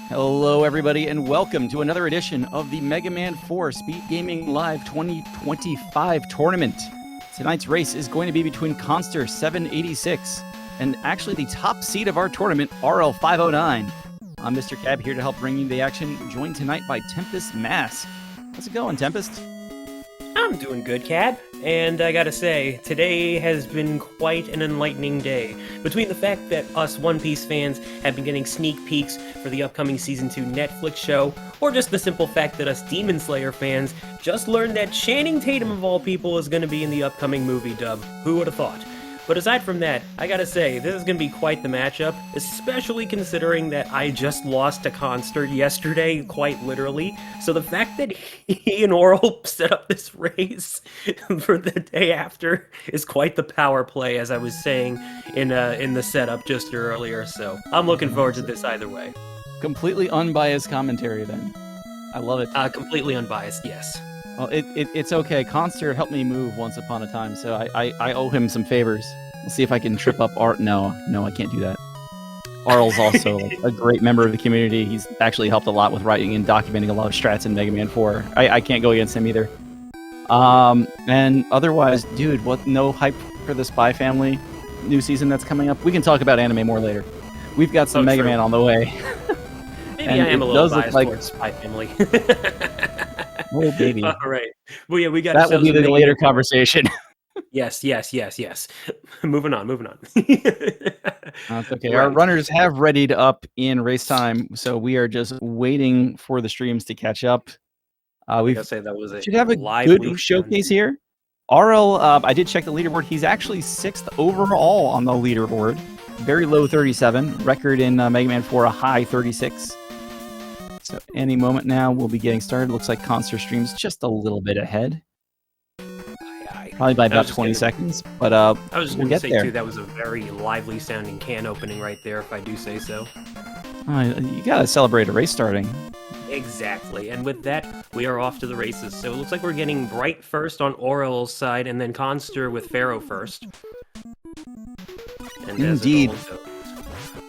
Hello, everybody, and welcome to another edition of the Mega Man 4 Speedgaming Live 2025 tournament. Tonight's race is going to be between Khanster786 and actually the top seed of our tournament, Aurel509. I'm Mr. Cab, here to help bring you the action, joined tonight by Tempest Mask. How's it going, Tempest? I'm doing good, Cab, and I gotta say, today has been quite an enlightening day. Between the fact that us One Piece fans have been getting sneak peeks for the upcoming Season 2 Netflix show, or just the simple fact that us Demon Slayer fans just learned that Channing Tatum, of all people, is gonna be in the upcoming movie dub. Who would have thought? But aside from that, I gotta say, this is gonna be quite the matchup, especially considering that I just lost to Khanster yesterday, quite literally. So the fact that he and Aurel set up this race for the day after is quite the power play, as I was saying in the setup just earlier. So I'm looking forward to this either way. Completely unbiased commentary, then. I love it. Completely unbiased, yes. Well, it's okay. Khanster helped me move once upon a time, so I owe him some favors. We'll see if I can trip up Art. No, I can't do that. Aurel's also a great member of the community. He's actually helped a lot with writing and documenting a lot of strats in Mega Man 4. I can't go against him either. And otherwise, dude, no hype for the Spy Family new season that's coming up? We can talk about anime more later. We've got some Mega Man on the way. Maybe I am a little biased towards Spy Family. Oh, baby. All right. Well, yeah, we got that will be the later conversation. Yes. Moving on. That's okay. Right. Our runners have readied up in race time, so we are just waiting for the streams to catch up. We should have a good showcase here. Aurel, I did check the leaderboard. He's actually 6th overall on the leaderboard. Very low 37. Record in Mega Man 4, a high 36. So any moment now, we'll be getting started. Looks like Khanster streams just a little bit ahead. Probably by about 20 seconds. But I was just going to say, too, that was a very lively sounding can opening right there, if I do say so. You got to celebrate a race starting. Exactly. And with that, we are off to the races. So it looks like we're getting Bright first on Aurel's side, and then Khanster with Pharaoh first. And indeed.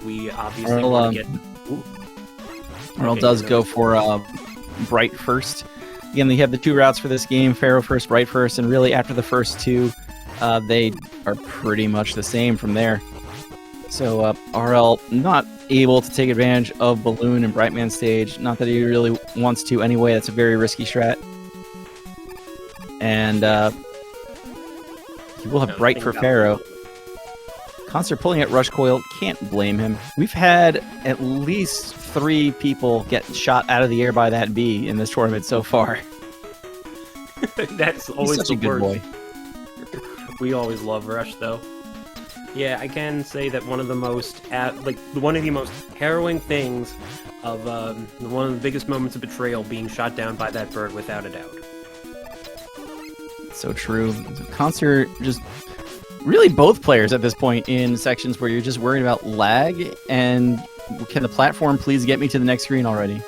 We obviously want to get... Aurel does go for Bright first. Again, they have the two routes for this game, Pharaoh first, Bright first, and really after the first two, they are pretty much the same from there. So Aurel not able to take advantage of Balloon and Brightman stage. Not that he really wants to anyway. That's a very risky strat. And he will have Bright for Pharaoh. Khanster pulling at Rush Coil, can't blame him. We've had at least 3 people get shot out of the air by that bee in this tournament so far. That's always such a good boy. We always love Rush, though. Yeah, I can say that one of the most harrowing things of one of the biggest moments of betrayal being shot down by that bird, without a doubt. So true. Khanster just really both players at this point in sections where you're just worried about lag and can the platform please get me to the next screen already?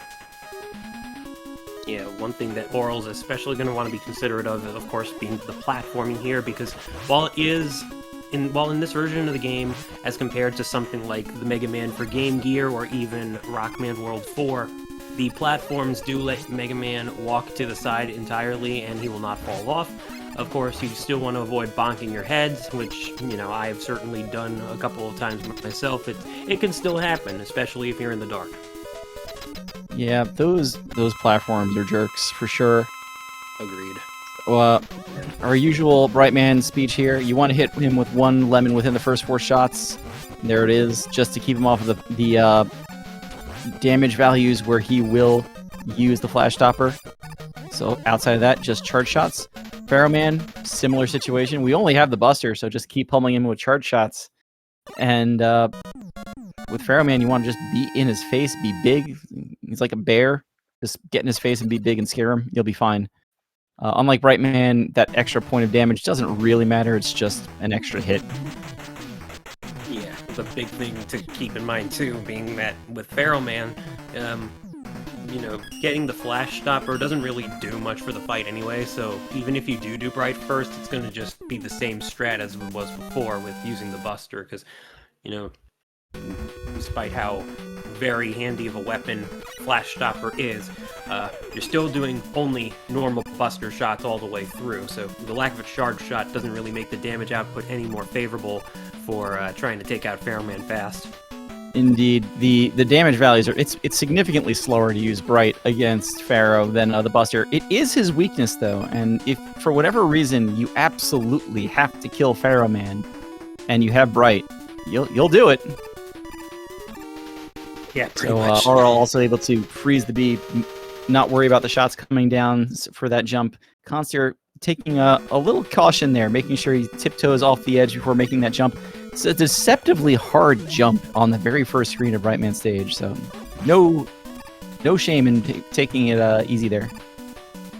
Yeah, one thing that Aurel's especially going to want to be considerate of course, being the platforming here, because while in this version of the game, as compared to something like the Mega Man for Game Gear or even Rockman World 4, the platforms do let Mega Man walk to the side entirely and he will not fall off. Of course, you still want to avoid bonking your heads, which, I've certainly done a couple of times myself. It can still happen, especially if you're in the dark. Yeah, those platforms are jerks, for sure. Agreed. Our usual Brightman speech here. You want to hit him with 1 lemon within the first 4 shots. There it is, just to keep him off of the damage values where he will use the flash stopper. So outside of that, just charge shots. Pharaoh Man, similar situation. We only have the Buster, so just keep pummeling him with charge shots. And with Pharaoh Man, you want to just be in his face, be big. He's like a bear. Just get in his face and be big and scare him. You'll be fine. Unlike Brightman, that extra point of damage doesn't really matter. It's just an extra hit. Yeah, the big thing to keep in mind, too, being that with Pharaoh Man, getting the flash stopper doesn't really do much for the fight anyway, so even if you do Bright first, it's going to just be the same strat as it was before with using the Buster, because, despite how very handy of a weapon Flash Stopper is, you're still doing only normal Buster shots all the way through, so the lack of a charge shot doesn't really make the damage output any more favorable for trying to take out Pharaoh Man fast. Indeed, the damage values it's significantly slower to use Bright against Pharaoh than the Buster. It is his weakness though, and if for whatever reason you absolutely have to kill Pharaoh Man, and you have Bright, you'll do it. Yeah, pretty so much. Aurel also able to freeze the bee, not worry about the shots coming down for that jump. Khanster taking a little caution there, making sure he tiptoes off the edge before making that jump. It's a deceptively hard jump on the very first screen of Brightman stage, so no shame in taking it easy there.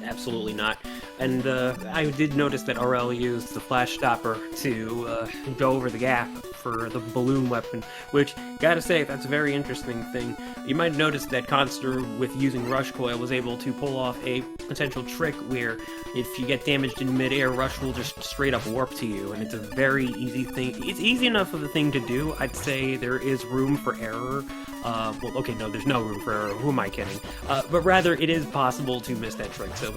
Absolutely not. And I did notice that Aurel used the Flash Stopper to go over the gap for the balloon weapon, which, gotta say, that's a very interesting thing. You might notice that Khanster, with using Rush Coil, was able to pull off a potential trick where if you get damaged in midair, Rush will just straight up warp to you, and it's a very easy thing. It's easy enough of a thing to do. I'd say there is room for error. Well, okay, no, there's no room for error. Who am I kidding? But rather, it is possible to miss that trick, so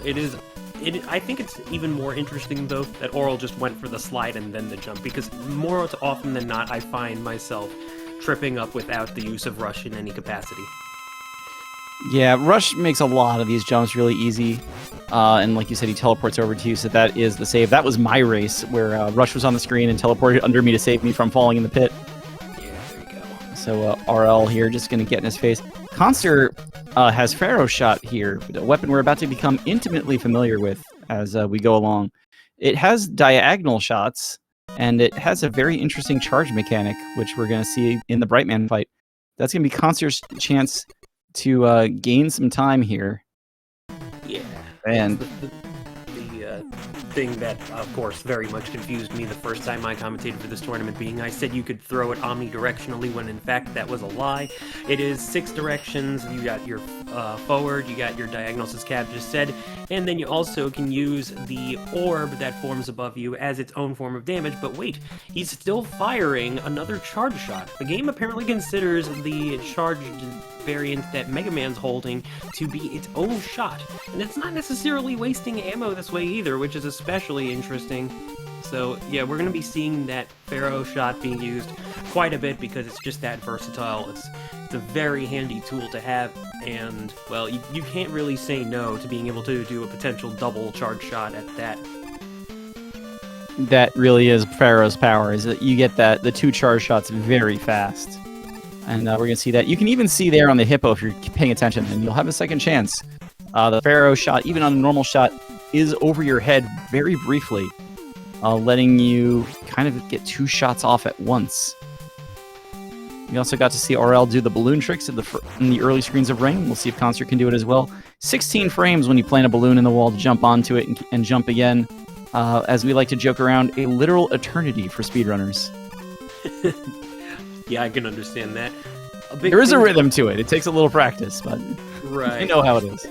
I think it's even more interesting, though, that Aurel just went for the slide and then the jump, because more often than not, I find myself tripping up without the use of Rush in any capacity. Yeah, Rush makes a lot of these jumps really easy, and like you said, he teleports over to you, so that is the save. That was my race, where Rush was on the screen and teleported under me to save me from falling in the pit. Yeah, there you go. So Aurel here just going to get in his face. Khanster has Pharaoh Shot here, a weapon we're about to become intimately familiar with as we go along. It has diagonal shots, and it has a very interesting charge mechanic, which we're going to see in the Brightman fight. That's going to be Khanster's chance to gain some time here. Yeah. And the thing that, of course, very much confused me the first time I commentated for this tournament being I said you could throw it omnidirectionally when in fact that was a lie. It is 6 directions. You got your forward, you got your diagonals as Cab just said, and then you also can use the orb that forms above you as its own form of damage, but wait, he's still firing another charge shot. The game apparently considers the charged variant that Mega Man's holding to be its own shot, and it's not necessarily wasting ammo this way either, which is especially interesting. So yeah, we're going to be seeing that Pharaoh shot being used quite a bit because it's just that versatile. It's a very handy tool to have, and well, you can't really say no to being able to do a potential double charge shot at that. that really is Pharaoh's power, is that you get the 2 charge shots very fast. And we're going to see that. You can even see there on the Hippo, if you're paying attention, and you'll have a second chance. The Pharaoh shot, even on a normal shot, is over your head very briefly, letting you kind of get 2 shots off at once. We also got to see Aurel do the balloon tricks in the early screens of Ring. We'll see if Khanster can do it as well. 16 frames when you plant a balloon in the wall to jump onto it and jump again. As we like to joke around, a literal eternity for speedrunners. Yeah, I can understand that. There is a rhythm to it. It takes a little practice, but right. you know how it is.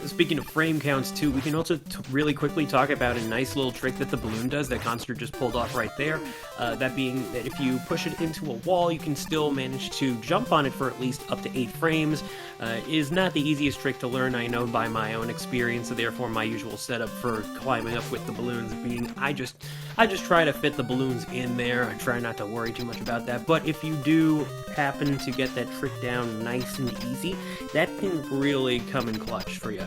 Speaking of frame counts, too, we can also really quickly talk about a nice little trick that the balloon does that Khanster just pulled off right there. That being that if you push it into a wall, you can still manage to jump on it for at least up to 8 frames. It is not the easiest trick to learn, I know, by my own experience, so therefore my usual setup for climbing up with the balloons being I just try to fit the balloons in there. I try not to worry too much about that, but if you do happen to get that trick down nice and easy, that can really come in clutch for you.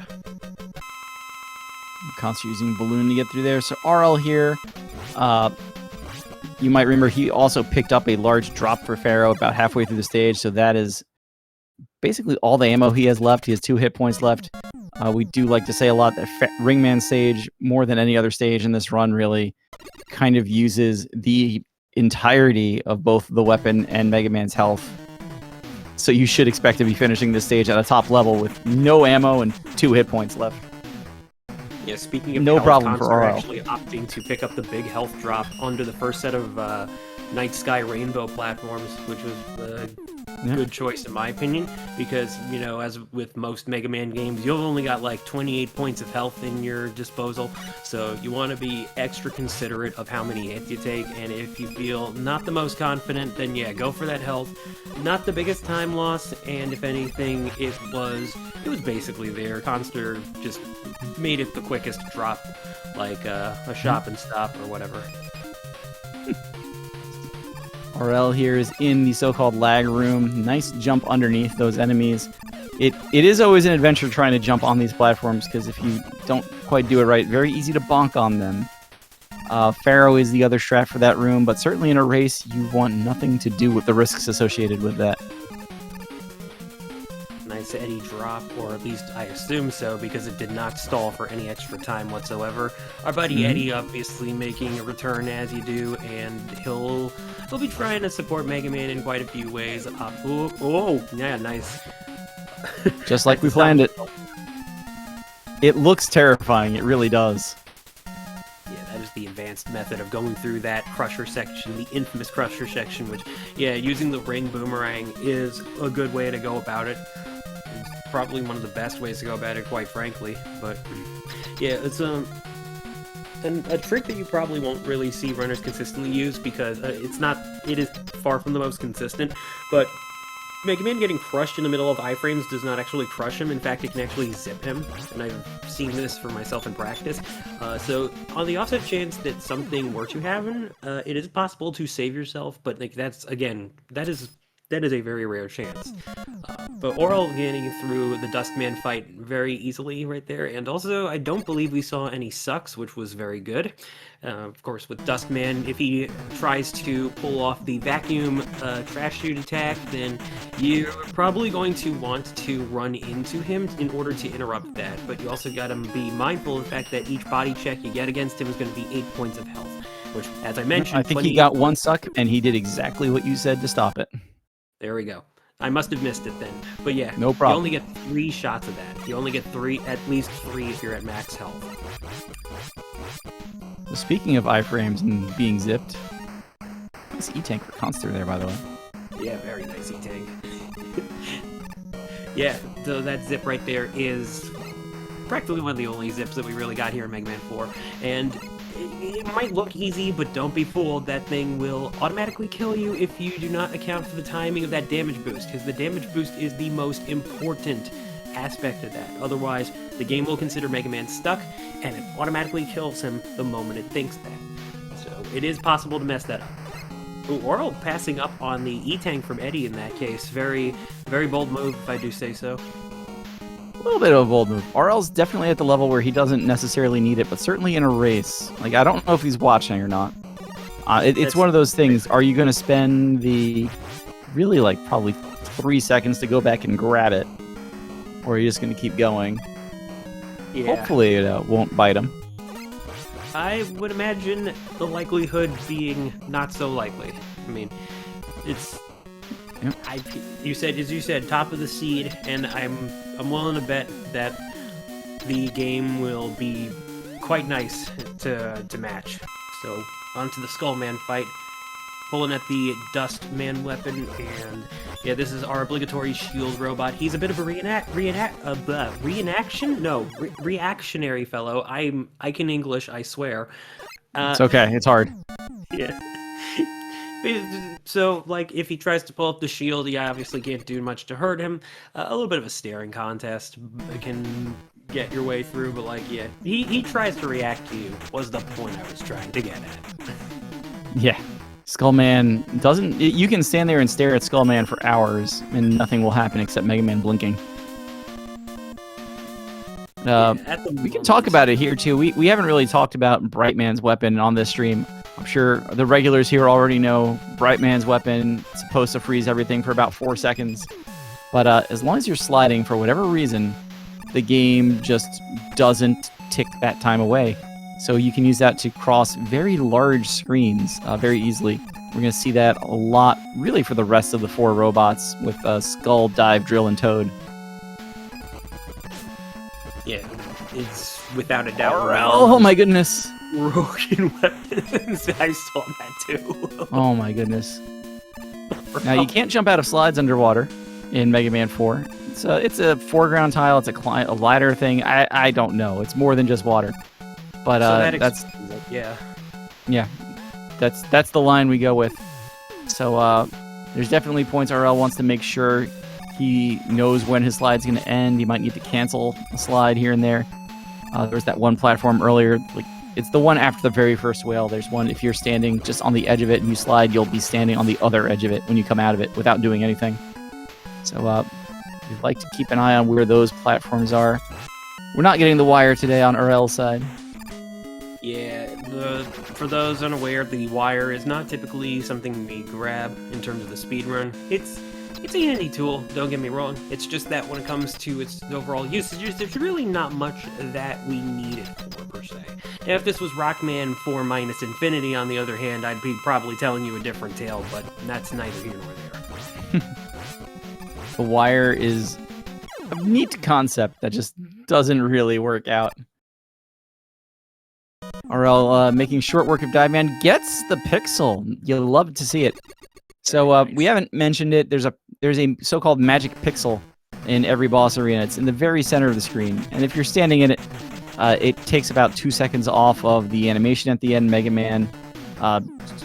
Khanster using balloon to get through there. So Aurel here, you might remember he also picked up a large drop for Pharaoh about halfway through the stage, so that is basically all the ammo he has left. He has 2 hit points left. We do like to say a lot that Ringman stage, more than any other stage in this run, really kind of uses the entirety of both the weapon and Mega Man's health. So you should expect to be finishing this stage at a top level with no ammo and 2 hit points left. Yeah, speaking of no health, problem for Khanster Aurel. actually opting to pick up the big health drop under the first set of Night Sky Rainbow platforms, which was good choice in my opinion, because, you know, as with most Mega Man games, you've only got like 28 points of health in your disposal, so you want to be extra considerate of how many hits you take, and if you feel not the most confident, then yeah, go for that health. Not the biggest time loss, and if anything, it was basically there. Khanster just made it the quickest drop, like a shop and stop or whatever. Aurel here is in the so-called lag room. Nice jump underneath those enemies. It is always an adventure trying to jump on these platforms, because if you don't quite do it right, very easy to bonk on them. Pharaoh is the other strat for that room, but certainly in a race, you want nothing to do with the risks associated with that. Nice Eddie drop, or at least I assume so, because it did not stall for any extra time whatsoever. Our buddy Eddie obviously making a return as you do, and he'll be trying to support Mega Man in quite a few ways. Yeah, nice. Just like we planned it. It looks terrifying, it really does. Yeah, that is the advanced method of going through that crusher section, the infamous crusher section, which, yeah, using the ring boomerang is a good way to go about it. It's probably one of the best ways to go about it, quite frankly. But, yeah, it's a trick that you probably won't really see runners consistently use, because it is far from the most consistent, but Mega Man getting crushed in the middle of iframes does not actually crush him. In fact, it can actually zip him, and I've seen this for myself in practice. So on the offset chance that something were to happen, it is possible to save yourself, but like that is a very rare chance. But Aurel getting through the Dustman fight very easily right there, and also I don't believe we saw any sucks, which was very good. Of course, with Dustman, if he tries to pull off the vacuum trash chute attack, then you're probably going to want to run into him in order to interrupt that. But you also got to be mindful of the fact that each body check you get against him is going to be 8 points of health, which, as I mentioned, I think he got one suck, and he did exactly what you said to stop it. There we go. I must have missed it then. But yeah, no problem. You only get 3 shots of that. You only get at least 3 if you're at max health. Well, speaking of iframes and being zipped, nice E-Tank for Khanster there, by the way. Yeah, very nice E-Tank. Yeah, so that zip right there is practically one of the only zips that we really got here in Mega Man 4. And it might look easy, but don't be fooled. That thing will automatically kill you if you do not account for the timing of that damage boost, because the damage boost is the most important aspect of that. Otherwise, the game will consider Mega Man stuck, and it automatically kills him the moment it thinks that. So it is possible to mess that up. Ooh, Aurel passing up on the E-Tank from Eddie in that case. Very, very bold move, if I do say so. A little bit of a bold move. Aurel's definitely at the level where he doesn't necessarily need it, but certainly in a race. Like, I don't know if he's watching or not. It's one of those things. Are you going to spend the really, like, probably 3 seconds to go back and grab it? Or are you just going to keep going? Yeah. Hopefully it won't bite him. I would imagine the likelihood being not so likely. I mean, it's... Yep. You said top of the seed, and I'm willing to bet that the game will be quite nice to match. So onto the Skullman fight, pulling at the Dustman weapon, and yeah, this is our obligatory shield robot. He's a bit of a reactionary fellow. I can English, I swear. It's okay. It's hard. Yeah. So, like, if he tries to pull up the shield, he obviously can't do much to hurt him. A little bit of a staring contest can get your way through, but, like, yeah, he tries to react to you, was the point I was trying to get at. Yeah. Skullman doesn't... You can stand there and stare at Skullman for hours, and nothing will happen except Mega Man blinking. We can talk about it here, too. We haven't really talked about Brightman's weapon on this stream. I'm sure the regulars here already know Brightman's weapon is supposed to freeze everything for about 4 seconds. But as long as you're sliding, for whatever reason, the game just doesn't tick that time away. So you can use that to cross very large screens very easily. We're going to see that a lot, really, for the rest of the 4 robots with Skull, Dive, Drill, and Toad. Yeah, it's without a doubt. Oh my goodness. Broken weapons. I saw that too. Oh my goodness. Now, you can't jump out of slides underwater in Mega Man 4. It's a foreground tile. It's a ladder thing. I don't know. It's more than just water. But that's yeah. That's the line we go with. So there's definitely points Aurel wants to make sure he knows when his slide's going to end. He might need to cancel a slide here and there. There was that one platform earlier. Like, it's the one after the very first whale. There's one, if you're standing just on the edge of it and you slide, you'll be standing on the other edge of it when you come out of it without doing anything. So we'd like to keep an eye on where those platforms are. We're not getting the wire today on Aurel's side. Yeah, for those unaware, the wire is not typically something we grab in terms of the speedrun. It's a handy tool, don't get me wrong. It's just that when it comes to its overall usage, there's really not much that we need it for, per se. Now, if this was Rockman 4 minus Infinity, on the other hand, I'd be probably telling you a different tale, but that's neither here nor there. The wire is a neat concept that just doesn't really work out. Aurel making short work of Dive Man gets the pixel. You'll love to see it. So we haven't mentioned it. There's a so-called magic pixel in every boss arena. It's in the very center of the screen, and if you're standing in it, it takes about 2 seconds off of the animation at the end. Mega Man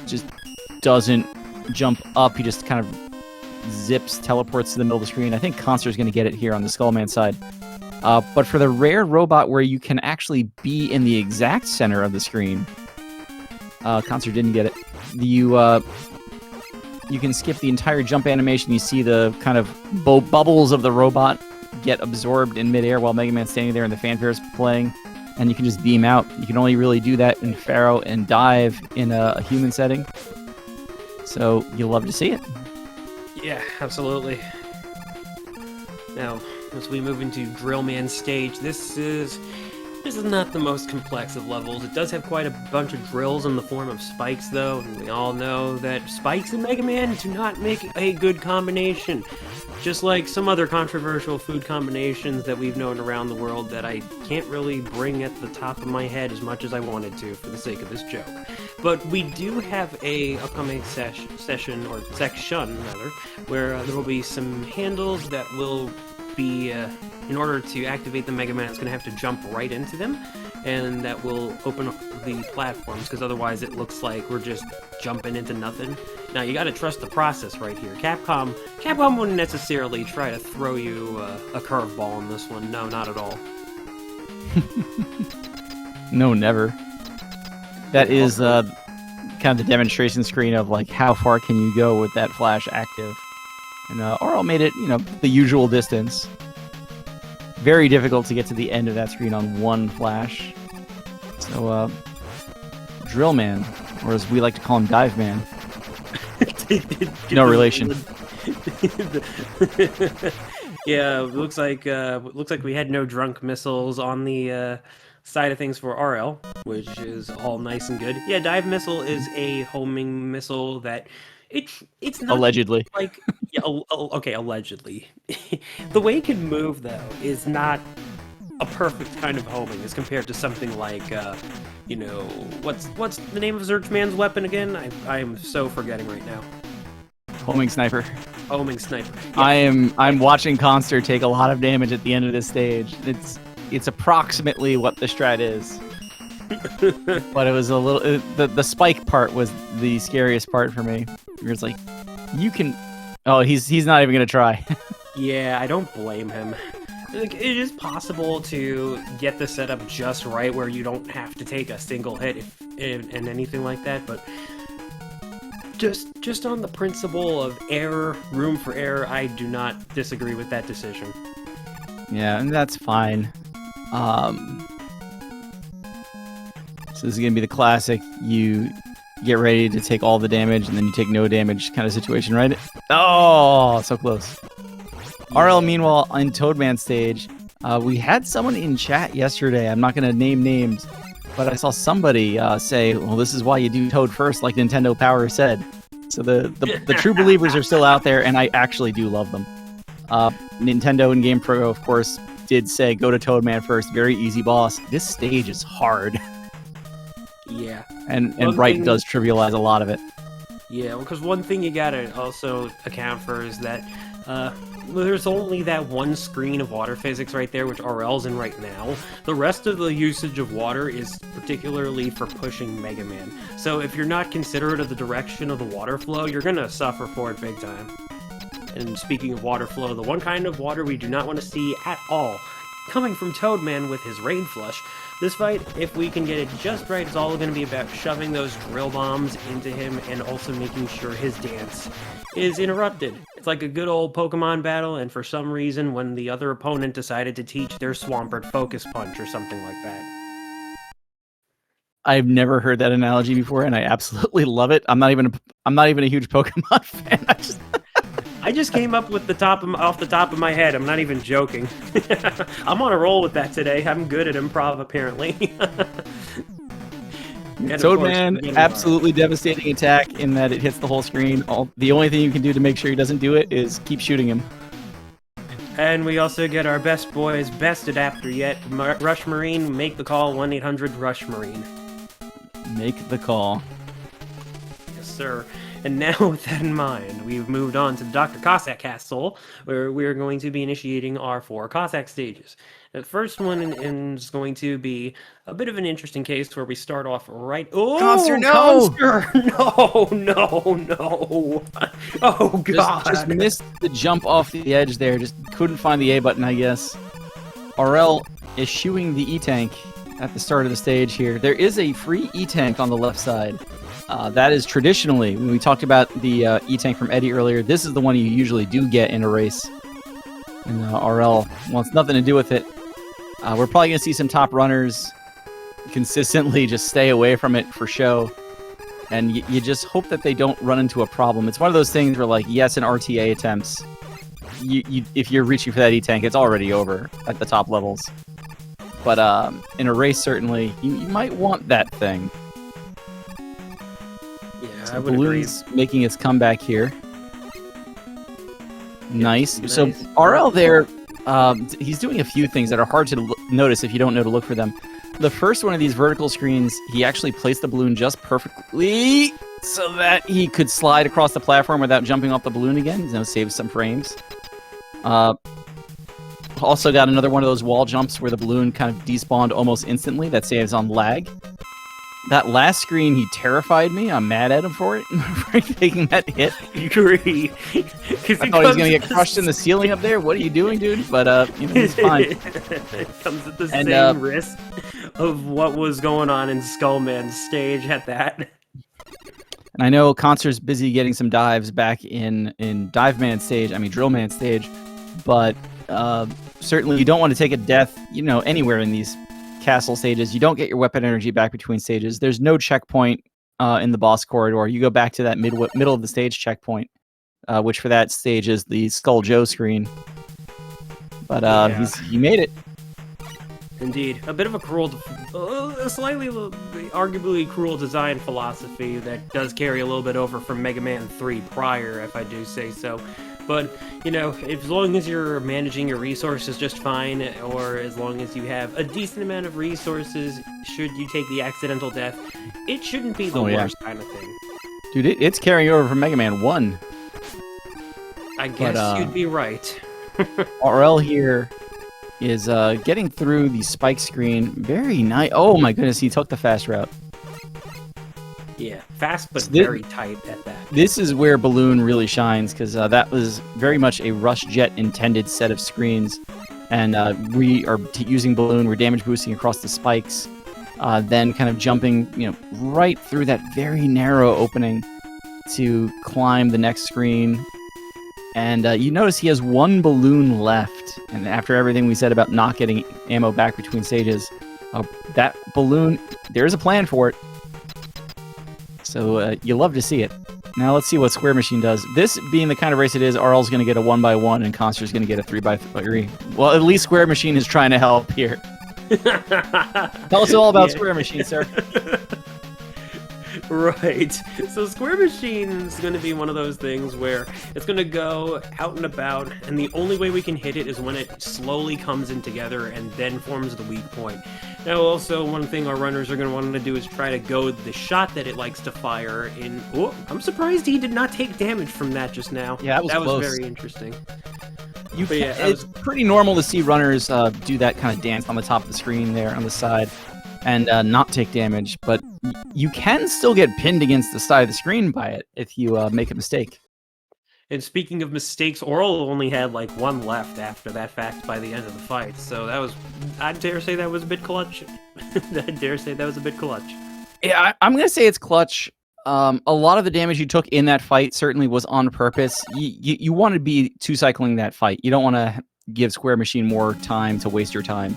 just doesn't jump up. He just kind of teleports to the middle of the screen. I think Khanster's going to get it here on the Skullman side. But for the rare robot where you can actually be in the exact center of the screen, Khanster didn't get it. You can skip the entire jump animation. You see the kind of bubbles of the robot get absorbed in midair while Mega Man's standing there and the fanfare is playing, and you can just beam out. You can only really do that in Pharaoh and Dive in a human setting. So you'll love to see it. Yeah, absolutely. Now, as we move into Drill Man's stage, this is not the most complex of levels. It does have quite a bunch of drills in the form of spikes, though, and we all know that spikes and Mega Man do not make a good combination. Just like some other controversial food combinations that we've known around the world that I can't really bring at the top of my head as much as I wanted to for the sake of this joke. But we do have a upcoming section, where there will be some handles that will be, in order to activate the Mega Man, it's going to have to jump right into them, and that will open up the platforms, because otherwise it looks like we're just jumping into nothing. Now, you got to trust the process right here. Capcom wouldn't necessarily try to throw you a curveball on this one. No, not at all. No, never. That is kind of the demonstration screen of like how far can you go with that flash active. And Aurel made it, the usual distance. Very difficult to get to the end of that screen on one flash. So, Drill Man, or as we like to call him, Dive Man. No relation. Yeah, looks like we had no drunk missiles on the side of things for Aurel, which is all nice and good. Yeah, Dive Missile is a homing missile that it's not allegedly. Okay, allegedly. The way it can move, though, is not a perfect kind of homing as compared to something like, what's the name of Zerchman's weapon again? I am so forgetting right now. Homing Sniper. Homing Sniper. Yeah. I'm watching Khanster take a lot of damage at the end of this stage. It's approximately what the strat is. But it was a little... The spike part was the scariest part for me. It's like, you can... Oh, he's not even going to try. Yeah, I don't blame him. It is possible to get the setup just right where you don't have to take a single hit and anything like that, but just on the principle of error, room for error, I do not disagree with that decision. Yeah, and that's fine. So this is going to be the classic, you get ready to take all the damage and then you take no damage kind of situation, right? Oh, so close. Aurel, meanwhile, on Toadman stage, we had someone in chat yesterday, I'm not going to name names, but I saw somebody say, well, this is why you do Toad first, like Nintendo Power said. So the true believers are still out there, and I actually do love them. Nintendo and Game Pro, of course, did say, go to Toadman first, very easy boss. This stage is hard. Yeah. And Bright does trivialize a lot of it. Yeah, because one thing you gotta also account for is that there's only that one screen of water physics right there, which Aurel's in right now. The rest of the usage of water is particularly for pushing Mega Man. So if you're not considerate of the direction of the water flow, you're gonna suffer for it big time. And speaking of water flow, the one kind of water we do not want to see at all, coming from Toadman with his Rain Flush. This fight, if we can get it just right, is all going to be about shoving those drill bombs into him and also making sure his dance is interrupted. It's like a good old Pokemon battle, and for some reason, when the other opponent decided to teach their Swampert Focus Punch or something like that. I've never heard that analogy before, and I absolutely love it. I'm not even a huge Pokemon fan. I just came up with off the top of my head. I'm not even joking. I'm on a roll with that today. I'm good at improv, apparently. Toadman, absolutely devastating attack in that it hits the whole screen. The only thing you can do to make sure he doesn't do it is keep shooting him. And we also get our best boy's best adapter yet, Rush Marine. Make the call, 1-800-RUSH-MARINE. Make the call. Yes, sir. And now, with that in mind, we've moved on to the Dr. Cossack Castle, where we are going to be initiating our 4 Cossack stages. The first one is going to be a bit of an interesting case where we start off right... Oh, Khanster, no! Khanster! No! Oh, God! Just missed the jump off the edge there. Just couldn't find the A button, I guess. Aurel eschewing the E-Tank at the start of the stage here. There is a free E-Tank on the left side. That is traditionally, when we talked about the E-Tank from Eddie earlier, this is the one you usually do get in a race. And Aurel wants nothing to do with it. We're probably going to see some top runners consistently just stay away from it for show. And you just hope that they don't run into a problem. It's one of those things where, like, yes, in RTA attempts, if you're reaching for that E-Tank, it's already over at the top levels. But in a race, certainly, you might want that thing. Yeah, so Balloon's making its comeback here. Nice. So Aurel there, he's doing a few things that are hard to notice if you don't know to look for them. The first one of these vertical screens, he actually placed the balloon just perfectly so that he could slide across the platform without jumping off the balloon again. You know, save some frames. Also got another one of those wall jumps where the balloon kind of despawned almost instantly. That saves on lag. That last screen, he terrified me. I'm mad at him for it, for taking that hit. Agree. I thought he was going to get crushed in the ceiling up there. What are you doing, dude? But, you know, he's fine. It comes at the same risk of what was going on in Skullman's stage at that. And I know Khanster's busy getting some dives back in Dive Man stage, Drill Man stage, but certainly you don't want to take a death, you know, anywhere in these castle stages. You don't get your weapon energy back between stages. There's no checkpoint in the boss corridor. You go back to that middle of the stage checkpoint, which for that stage is the Skull Joe screen. But he made it. Indeed. A bit of a slightly, arguably cruel design philosophy that does carry a little bit over from Mega Man 3 prior, if I do say so. But, you know, as long as you're managing your resources just fine, or as long as you have a decent amount of resources, should you take the accidental death, it shouldn't be the worst kind of thing. Dude, it's carrying over from Mega Man 1. I guess you'd be right. Aurel here is getting through the spike screen. Very nice. Oh my goodness, he took the fast route. Yeah, fast but very tight at that. This is where Balloon really shines, because that was very much a Rush Jet intended set of screens. And we are using Balloon, we're damage boosting across the spikes, then kind of jumping, you know, right through that very narrow opening to climb the next screen. And you notice he has one balloon left. And after everything we said about not getting ammo back between stages, that balloon, there's a plan for it. So you love to see it. Now let's see what Square Machine does. This being the kind of race it is, Aurel's going to get a 1x1 and Khanster's going to get a 3x3. Well, at least Square Machine is trying to help here. Tell us all about Square Machine, sir. Right. So Square Machine is going to be one of those things where it's going to go out and about, and the only way we can hit it is when it slowly comes in together and then forms the weak point. Now, also, one thing our runners are going to want to do is try to goad the shot that it likes to fire in... Oh, I'm surprised he did not take damage from that just now. Yeah, that was close. Very interesting. It's pretty normal to see runners do that kind of dance on the top of the screen there on the side and not take damage, but you can still get pinned against the side of the screen by it if you make a mistake. And speaking of mistakes, Aurel only had like one left after that fact by the end of the fight, so that was, I dare say that was a bit clutch. Yeah, I'm going to say it's clutch. A lot of the damage you took in that fight certainly was on purpose. You want to be two-cycling that fight. You don't want to give Square Machine more time to waste your time.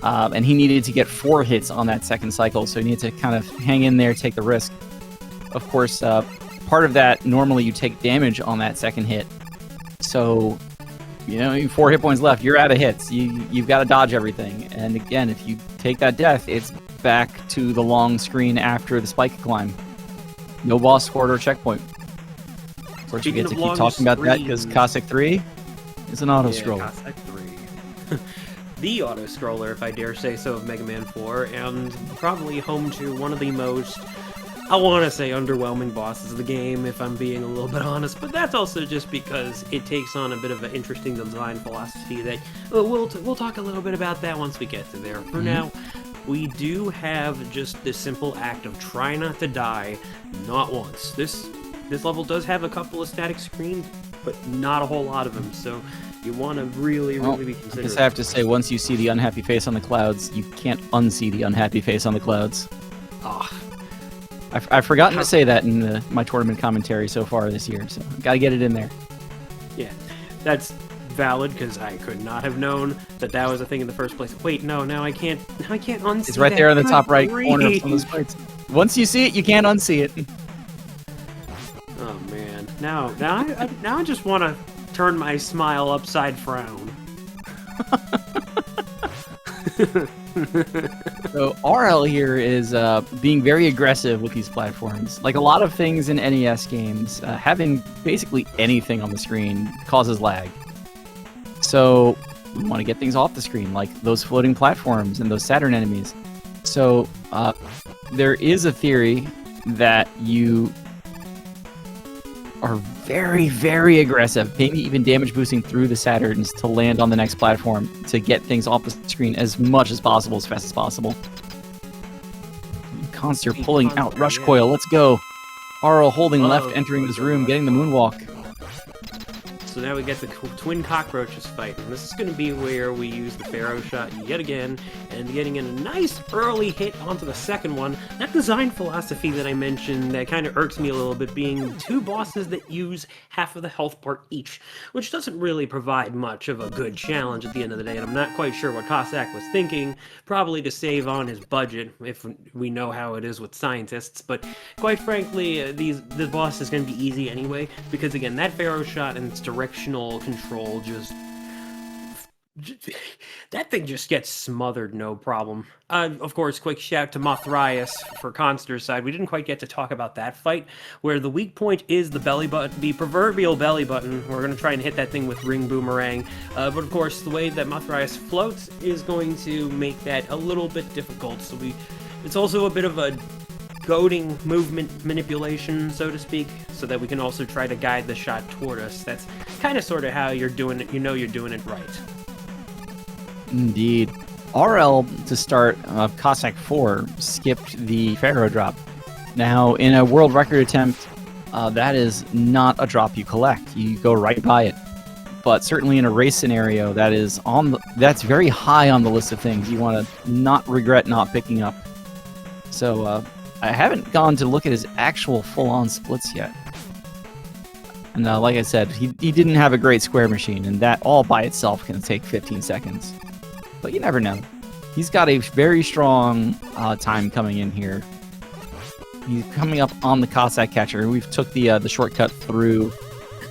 And he needed to get 4 hits on that second cycle, so he needed to kind of hang in there, take the risk. Of course, part of that, normally you take damage on that second hit. So, you know, 4 hit points left, you're out of hits. You've got to dodge everything. And again, if you take that death, it's back to the long screen after the spike climb. No boss scored or checkpoint. Of course, you get to keep talking about that because Cossack 3 is an auto-scroller. Yeah, Cossack 3. The auto-scroller, if I dare say so, of Mega Man 4, and probably home to one of the most, I want to say, underwhelming bosses of the game, if I'm being a little bit honest, but that's also just because it takes on a bit of an interesting design philosophy that we'll talk a little bit about that once we get to there. For now, we do have just this simple act of try not to die, not once. This level does have a couple of static screens, but not a whole lot of them, so you want to really be considerate. I just have to say, once you see the unhappy face on the clouds, you can't unsee the unhappy face on the clouds. I've forgotten to say that in my tournament commentary so far this year, so I've got to get it in there. Yeah, that's valid, because I could not have known that was a thing in the first place. Wait, no, now I can't unsee it. It's right there in the top right corner of some of the sprites. Once you see it, you can't unsee it. Oh man, now I just want to turn my smile upside frown. So Aurel here is being very aggressive with these platforms. Like a lot of things in NES games, having basically anything on the screen causes lag. So we want to get things off the screen, like those floating platforms and those Saturn enemies. So there is a theory that you are very, very aggressive, maybe even damage boosting through the Saturns to land on the next platform to get things off the screen as much as possible, as fast as possible. Khanster pulling out Rush Coil, let's go. Aurel holding left, entering this room, getting the moonwalk. So now we get the twin cockroaches fight, and this is going to be where we use the Pharaoh shot yet again, and getting in a nice early hit onto the second one. That design philosophy that I mentioned that kind of irks me a little bit, being 2 bosses that use half of the health part each, which doesn't really provide much of a good challenge at the end of the day, and I'm not quite sure what Cossack was thinking, probably to save on his budget, if we know how it is with scientists, but quite frankly, the boss is going to be easy anyway, because again, that Pharaoh shot and its directional control just that thing just gets smothered, no problem. Of course, quick shout to Mothrius for Khanster's side. We didn't quite get to talk about that fight, where the weak point is the belly button, the proverbial belly button. We're going to try and hit that thing with Ring Boomerang. But of course, the way that Mothrius floats is going to make that a little bit difficult. So it's also a bit of a goading movement manipulation, so to speak, so that we can also try to guide the shot toward us. That's kind of sort of how you're doing it. You know you're doing it right. Indeed. Aurel, to start, Cossack 4 skipped the Pharaoh drop. Now, in a world record attempt, that is not a drop you collect. You go right by it. But certainly in a race scenario, that's very high on the list of things you want to not regret not picking up. So, I haven't gone to look at his actual full-on splits yet. And like I said, he didn't have a great square machine, and that all by itself can take 15 seconds. But you never know. He's got a very strong time coming in here. He's coming up on the Cossack catcher. We've took the shortcut through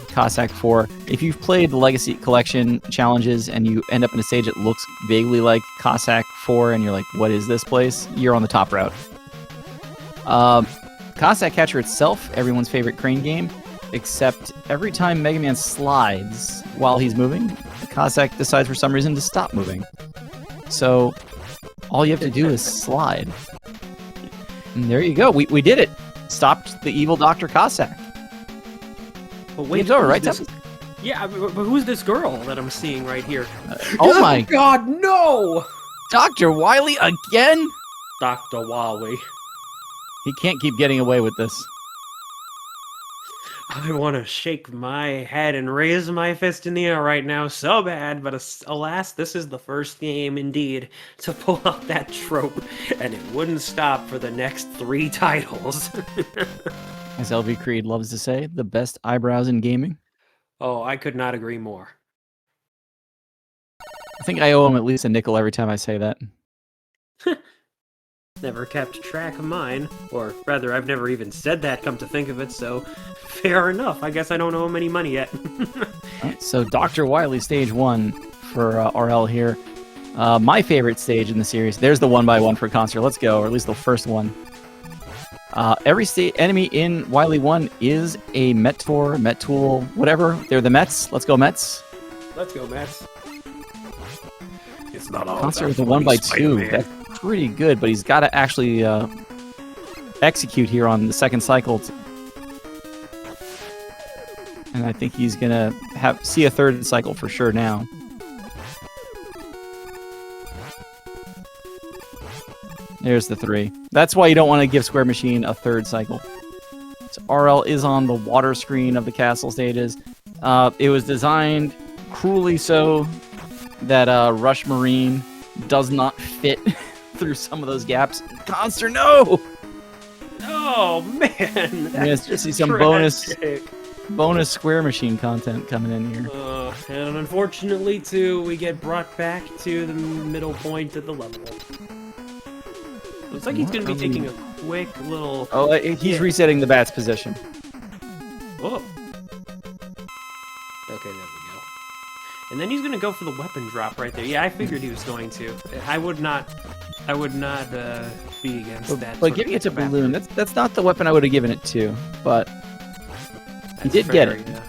Cossack 4. If you've played the Legacy Collection challenges and you end up in a stage that looks vaguely like Cossack 4 and you're like, what is this place? You're on the top route. Cossack Catcher itself, everyone's favorite crane game, except every time Mega Man slides while he's moving, Cossack decides for some reason to stop moving. So All you have to do is slide. And there you go. We did it. Stopped the evil Dr. Cossack. But wait, Game's over, right? Yeah, but who's this girl that I'm seeing right here? Oh my God, no! Dr. Wily again? Dr. Wily. He can't keep getting away with this. I want to shake my head and raise my fist in the air right now so bad, but alas, this is the first game, indeed, to pull out that trope, and it wouldn't stop for the next 3 titles. As LV Creed loves to say, the best eyebrows in gaming. Oh, I could not agree more. I think I owe him at least a nickel every time I say that. Never kept track of mine, or rather, I've never even said that, come to think of it, so fair enough. I guess I don't owe him any money yet. Right, so Dr. Wily stage 1 for Aurel here. My favorite stage in the series. There's the 1x1 for Khanster. Let's go, or at least the first one. Every enemy in Wily 1 is a Metor, Metool, whatever. They're the Mets. Let's go Mets. Let's go, Mets. It's not all Khanster with the 1x2. That's pretty good, but he's got to actually execute here on the second cycle. And I think he's going to see a third cycle for sure now. There's the 3. That's why you don't want to give Square Machine a third cycle. So RL is on the water screen of the castle stages. It was designed cruelly so that Rush Marine does not fit through some of those gaps. Khanster, no! Oh, man! We're going to see some bonus Square Machine content coming in here. And unfortunately, too, we get brought back to the middle point of the level. Looks like he's going to be taking a quick little... Oh, he's resetting the bat's position. Whoa. Okay, there we go. And then he's going to go for the weapon drop right there. Yeah, I figured he was going to. I would not be against that. But giving it to Balloon, that's not the weapon I would have given it to, but he did get it. Yeah.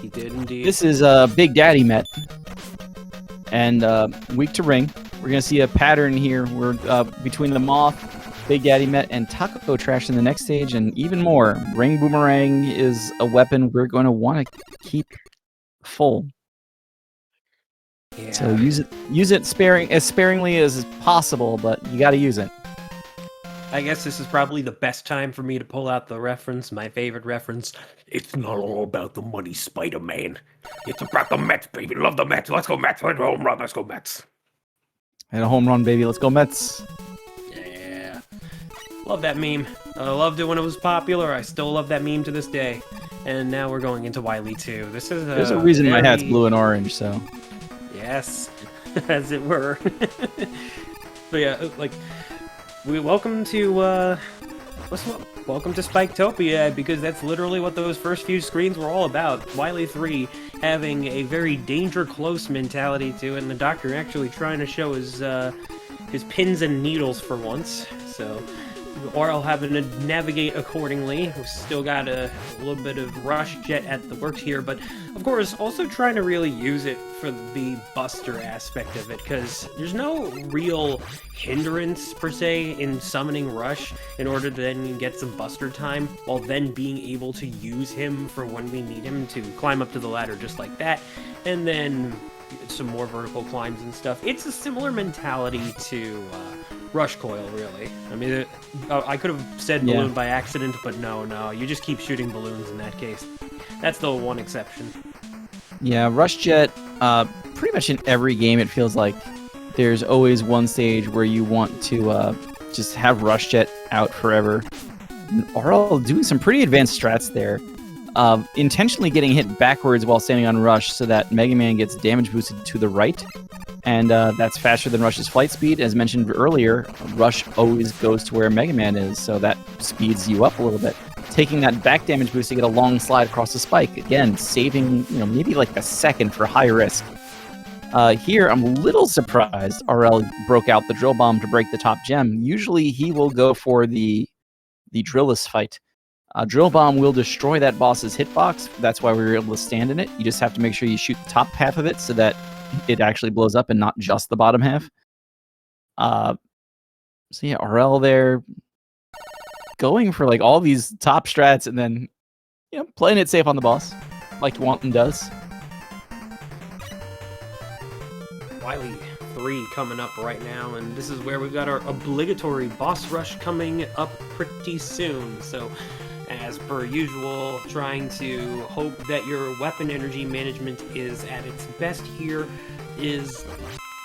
He did indeed. This is Big Daddy Met. And weak to Ring. We're going to see a pattern here. We're between the Moth, Big Daddy Met, and Taco Trash in the next stage, and even more. Ring Boomerang is a weapon we're going to want to keep full. Yeah. So use it as sparingly as possible, but you got to use it. I guess this is probably the best time for me to pull out the reference, my favorite reference. It's not all about the money, Spider-Man. It's about the Mets, baby. Love the Mets. Let's go Mets. Home run. Let's go Mets. And a home run, baby. Let's go Mets. Yeah. Love that meme. I loved it when it was popular. I still love that meme to this day. And now we're going into Wily 2. This is There's a reason my hat's blue and orange, so... Yes, as it were. But yeah, like, welcome to Spiketopia, because that's literally what those first few screens were all about. Wily 3 having a very danger close mentality to it, and the Doctor actually trying to show his pins and needles for once. So Aurel having to navigate accordingly. We've still got a little bit of Rush Jet at the works here, but of course also trying to really use it for the Buster aspect of it, because there's no real hindrance per se in summoning Rush in order to then get some Buster time, while then being able to use him for when we need him to climb up to the ladder just like that, and then some more vertical climbs and stuff. It's a similar mentality to Rush Coil, really. I mean, I could have said balloon by accident, but no, you just keep shooting balloons in that case. That's the one exception. Yeah, Rush Jet, pretty much in every game it feels like there's always one stage where you want to just have Rush Jet out forever. And Aurel doing some pretty advanced strats there. Intentionally getting hit backwards while standing on Rush so that Mega Man gets damage boosted to the right. And that's faster than Rush's flight speed. As mentioned earlier, Rush always goes to where Mega Man is, so that speeds you up a little bit. Taking that back damage boost to get a long slide across the spike. Again, saving maybe like a second for high risk. Here, I'm a little surprised Aurel broke out the Drill Bomb to break the top gem. Usually he will go for the Drillless fight. Drill Bomb will destroy that boss's hitbox. That's why we were able to stand in it. You just have to make sure you shoot the top half of it so that it actually blows up and not just the bottom half. So yeah, Aurel there going for like all these top strats and then, you know, playing it safe on the boss, like Wanton does. Wily 3 coming up right now, and this is where we've got our obligatory boss rush coming up pretty soon. So, as per usual, trying to hope that your weapon energy management is at its best here is,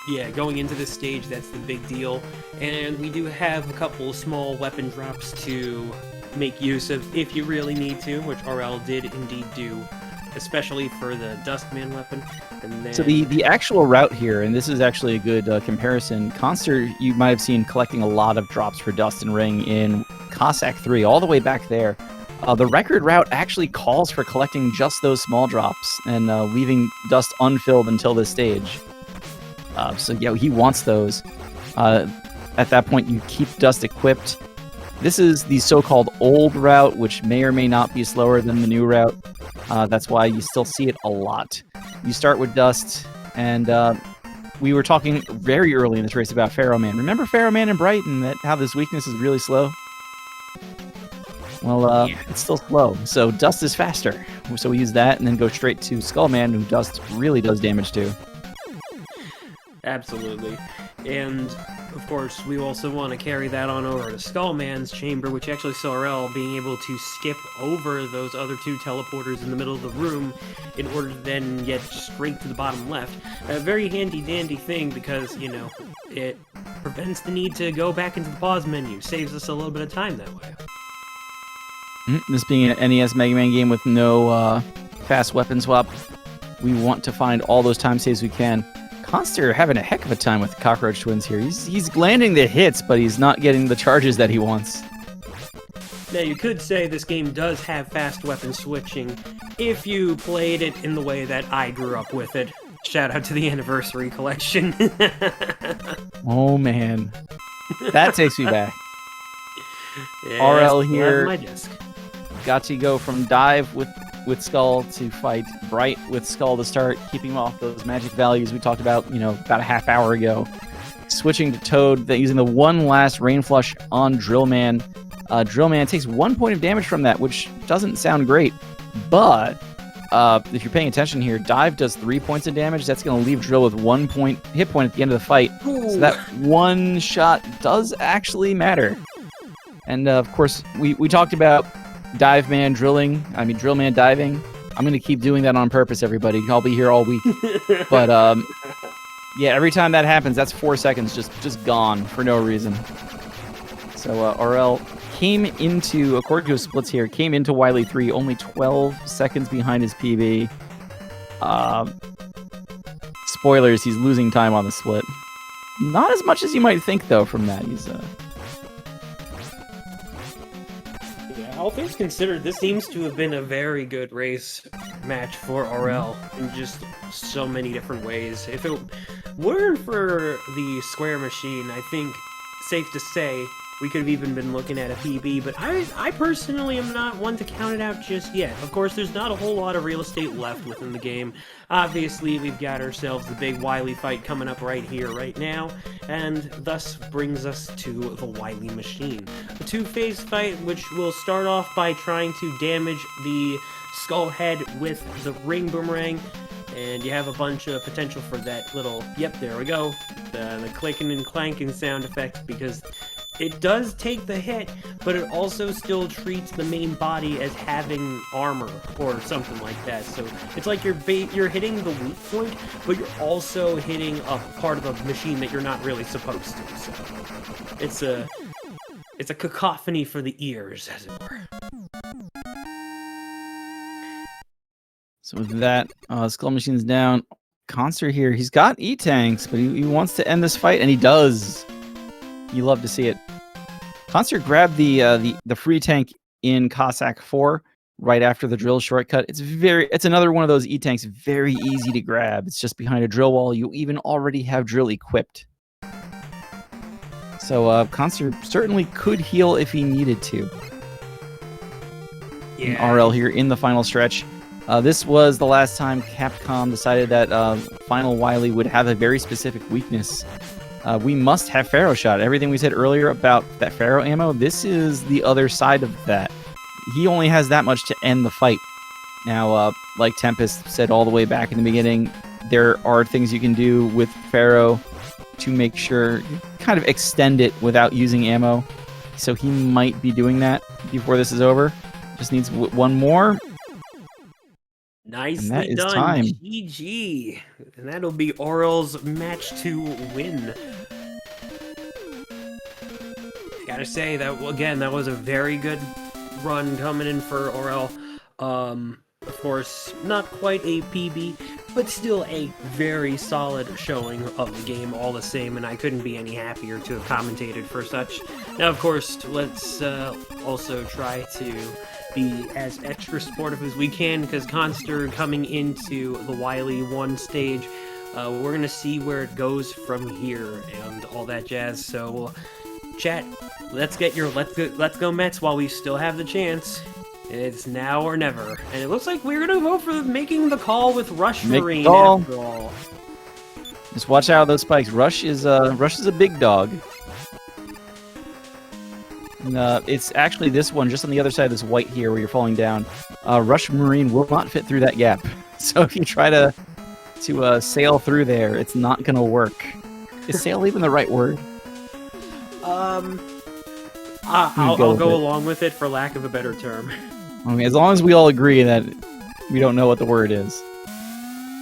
yeah, going into this stage, that's the big deal. And we do have a couple small weapon drops to make use of if you really need to, which Aurel did indeed do, especially for the Dustman weapon. And then... So the actual route here, and this is actually a good comparison, Khanster, you might have seen collecting a lot of drops for Dust and Ring in Cossack 3, all the way back there. The record route actually calls for collecting just those small drops and leaving Dust unfilled until this stage. So yeah, he wants those. At that point, you keep Dust equipped. This is the so-called old route, which may or may not be slower than the new route. That's why you still see it a lot. You start with Dust, and we were talking very early in this race about Pharaoh Man. Remember Pharaoh Man and Bright, and how this weakness is really slow? Well, Yeah. It's still slow, so Dust is faster. So we use that, and then go straight to Skullman, who Dust really does damage to. Absolutely. And, of course, we also want to carry that on over to Skullman's chamber, which actually saw Aurel being able to skip over those other two teleporters in the middle of the room in order to then get straight to the bottom left. A very handy-dandy thing because, you know, it prevents the need to go back into the pause menu. Saves us a little bit of time that way. This being an NES Mega Man game with no fast weapon swap, we want to find all those time saves we can. Khanster having a heck of a time with the Cockroach Twins here. He's landing the hits, but he's not getting the charges that he wants. Now, you could say this game does have fast weapon switching if you played it in the way that I grew up with it. Shout out to the Anniversary Collection. Oh, man. That takes me back. Yeah, Aurel still have here. my disc. Got to go from dive with Skull to fight Bright with Skull to start, keeping off those magic values we talked about, you know, about a half hour ago. Switching to Toad, using the one last Rain Flush on Drillman. Drillman takes 1 point of damage from that, which doesn't sound great, but if you're paying attention here, Dive does 3 points of damage. That's going to leave Drill with 1 hit point at the end of the fight. Ooh. So that one shot does actually matter. And of course, we talked about Drillman diving. I'm going to keep doing that on purpose, everybody. I'll be here all week. But yeah, every time that happens, that's 4 seconds just gone for no reason. So Aurel came into, according to his splits here, came into Wily 3 only 12 seconds behind his PB. Spoilers, he's losing time on the split. Not as much as you might think, though, from that. He's all things considered, this seems to have been a very good race match for Aurel in just so many different ways. If it weren't for the square machine, I think safe to say we could have even been looking at a PB, but I personally am not one to count it out just yet. Of course, there's not a whole lot of real estate left within the game. Obviously, we've got ourselves the big Wily fight coming up right here, right now, and thus brings us to the Wily machine. A two-phase fight, which will start off by trying to damage the skull head with the ring boomerang, and you have a bunch of potential for that little, yep, there we go, the clicking and clanking sound effect, because it does take the hit, but it also still treats the main body as having armor or something like that. So it's like you're hitting the weak point, but you're also hitting a part of the machine that you're not really supposed to. So it's a cacophony for the ears, as it were. So with that, Skull Machine's down. Khanster here, he's got E-Tanks, but he wants to end this fight, and he does. You love to see it. Khanster grabbed the free tank in Cossack 4 right after the drill shortcut. It's another one of those E-Tanks, very easy to grab. It's just behind a drill wall. You even already have drill equipped. So Khanster certainly could heal if he needed to. Yeah. And Aurel here in the final stretch. This was the last time Capcom decided that Final Wily would have a very specific weakness. we must have Pharaoh shot. Everything we said earlier about that Pharaoh ammo, this is the other side of that. He only has that much to end the fight. Now, like Tempest said all the way back in the beginning, there are things you can do with Pharaoh to make sure you kind of extend it without using ammo. So he might be doing that before this is over. Just needs one more. Nicely And that is done, time. GG. And that'll be Aurel's match to win. Gotta say, that again, that was a very good run coming in for Aurel. Of course, not quite a PB, but still a very solid showing of the game all the same, and I couldn't be any happier to have commentated for such. Now, of course, let's also try to be as extra sportive as we can, because Khanster coming into the Wily 1 stage, we're gonna see where it goes from here and all that jazz. So, chat, let's go Mets while we still have the chance. It's now or never, and it looks like we're gonna vote for making the call with Rush Marine after all. Just watch out those spikes. Rush is a big dog. And, it's actually this one, just on the other side of this white here, where you're falling down. Rush Marine will not fit through that gap. So if you try to sail through there, it's not gonna work. Is sail even the right word? I'll go along with it for lack of a better term. Okay, as long as we all agree that we don't know what the word is.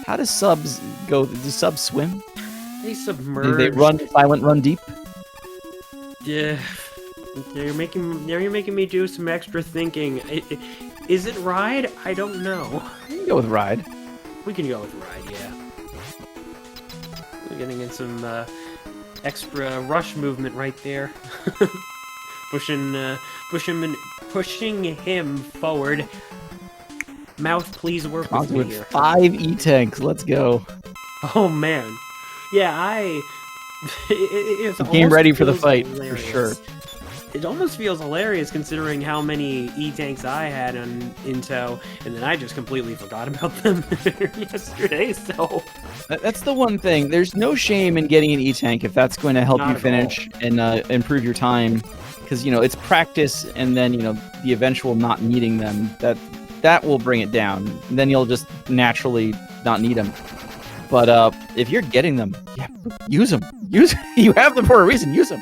How does subs go? Do subs swim? They submerge. They run silent, run deep. Yeah. Now you're making me do some extra thinking. Is it ride? I don't know. We can go with ride. We can go with ride, yeah. We're getting in some extra rush movement right there. pushing him forward. Mouth, please work with me with here. 5 E-tanks. Let's go. Oh man, yeah, it's Game ready for the fight hilarious. for sure. It almost feels hilarious considering how many E-tanks I had in tow, and then I just completely forgot about them yesterday, so... That's the one thing. There's no shame in getting an E-tank if that's going to help Not you at finish and improve your time. Because, it's practice and then, the eventual not needing them. That will bring it down. And then you'll just naturally not need them. But if you're getting them, yeah, use them. You have them for a reason. Use them.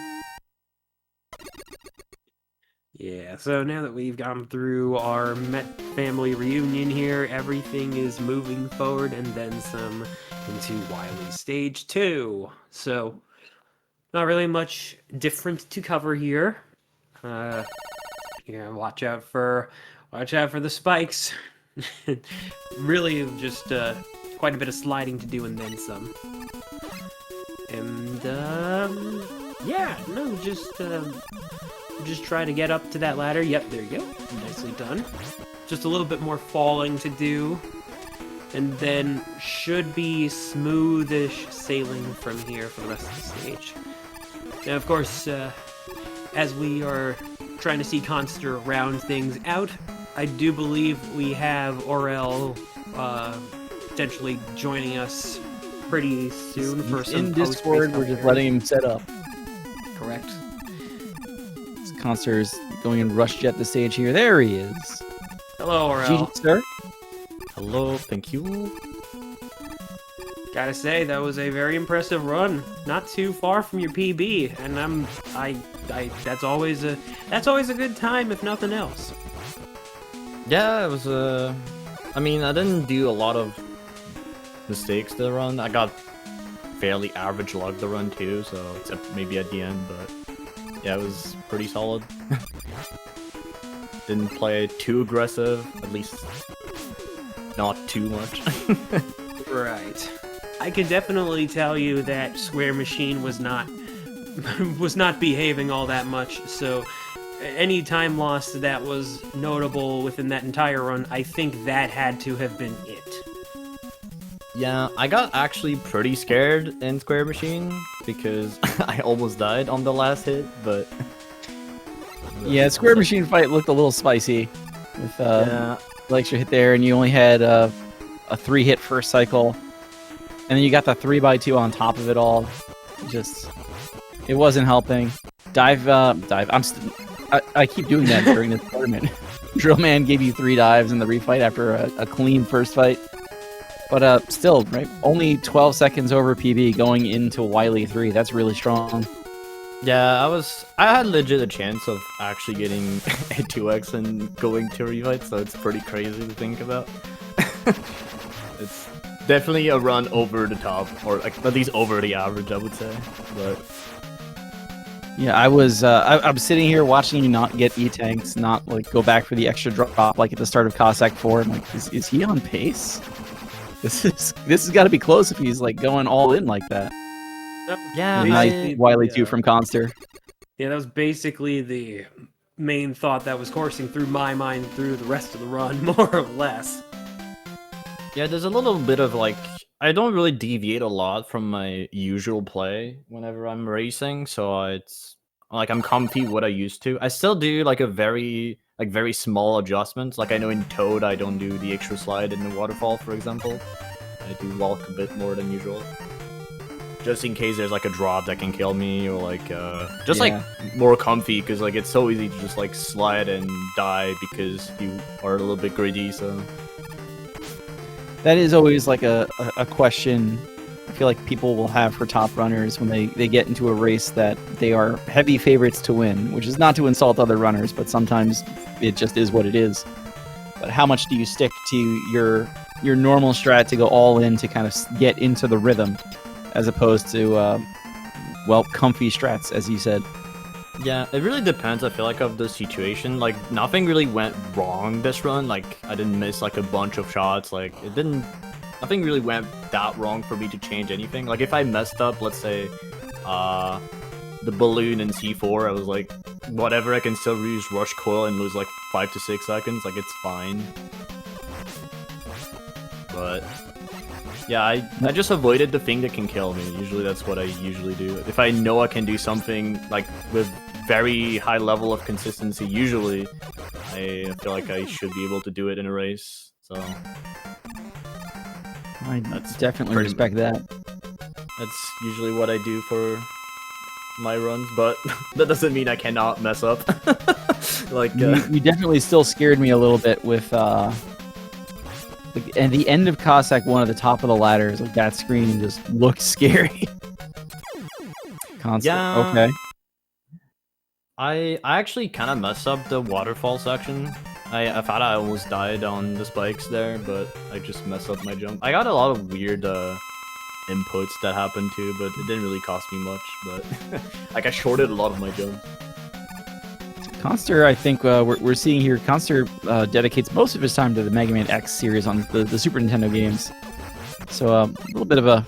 Yeah, so now that we've gone through our Met family reunion here, everything is moving forward and then some into Wily Stage 2. So, not really much different to cover here. Watch out for the spikes. Really just quite a bit of sliding to do and then some. And, just try to get up to that ladder. Yep, there you go. Nicely done. Just a little bit more falling to do. And then should be smoothish sailing from here for the rest of the stage. Now, of course, as we are trying to see Khanster round things out, I do believe we have Aurel potentially joining us pretty soon for some in Discord. We're just letting him set up. Correct. Khanster's going in rush jet the stage here. There he is. Hello, Aurel. GG, sir. Hello, thank you. Gotta say, that was a very impressive run. Not too far from your PB, and that's always a good time, if nothing else. Yeah, it was I mean, I didn't do a lot of mistakes to run. I got fairly average luck to run too, so except maybe at the end, but yeah, it was pretty solid. Didn't play too aggressive, at least not too much. Right. I can definitely tell you that Square Machine was not behaving all that much, so any time loss that was notable within that entire run, I think that had to have been it. Yeah, I got actually pretty scared in Square Machine because I almost died on the last hit, but... Yeah, Square Machine fight looked a little spicy. With the extra hit there, and you only had a 3-hit first cycle. And then you got the 3x2 on top of it all. Just It wasn't helping. Dive. I keep doing that during this tournament. Drillman gave you 3 dives in the refight after a clean first fight. But still, right? Only 12 seconds over PB going into Wily 3. That's really strong. Yeah, I had legit a chance of actually getting a 2x and going to refight, so it's pretty crazy to think about. It's definitely a run over the top, or like at least over the average, I would say. But Yeah, I was I'm sitting here watching you not get E-tanks, not like go back for the extra drop like at the start of Cossack 4. I'm like, is he on pace? This has got to be close if he's like going all in like that. yeah, Nice Wily 2 from Khanster. Yeah, that was basically the main thought that was coursing through my mind through the rest of the run, more or less. yeah, there's a little bit of like, I don't really deviate a lot from my usual play whenever I'm racing, so it's like I'm comfy what I used to. I still do like a very small adjustments. Like I know in Toad I don't do the extra slide in the waterfall, for example. I do walk a bit more than usual, just in case there's like a drop that can kill me, or like just like more comfy, because like it's so easy to just like slide and die because you are a little bit greedy. So That is always like a question I feel like people will have for top runners when they get into a race that they are heavy favorites to win, which is not to insult other runners, but sometimes it just is what it is. But how much do you stick to your normal strat to go all in to kind of get into the rhythm, as opposed to, well, comfy strats, as you said? yeah, it really depends, I feel like, of the situation. Like, nothing really went wrong this run. Like, I didn't miss, like, a bunch of shots. Like, nothing really went that wrong for me to change anything. Like, if I messed up, let's say, the balloon in C4, I was like, whatever, I can still use rush coil and lose, like, 5 to 6 seconds. Like, it's fine. But yeah, I just avoided the thing that can kill me. Usually that's what I usually do. If I know I can do something like with very high level of consistency, usually I feel like I should be able to do it in a race. So I definitely respect that. that's usually what I do for my runs, but that doesn't mean I cannot mess up. Like You definitely still scared me a little bit with at the end of Cossack 1 at the top of the ladders, like that screen just looked scary. Constant. Yeah. Okay. I actually kind of messed up the waterfall section. I thought I almost died on the spikes there, but I just messed up my jump. I got a lot of weird inputs that happened too, but it didn't really cost me much. But like I shorted a lot of my jump. Khanster, I think we're seeing here, Khanster dedicates most of his time to the Mega Man X series on the Super Nintendo games. So a little bit of a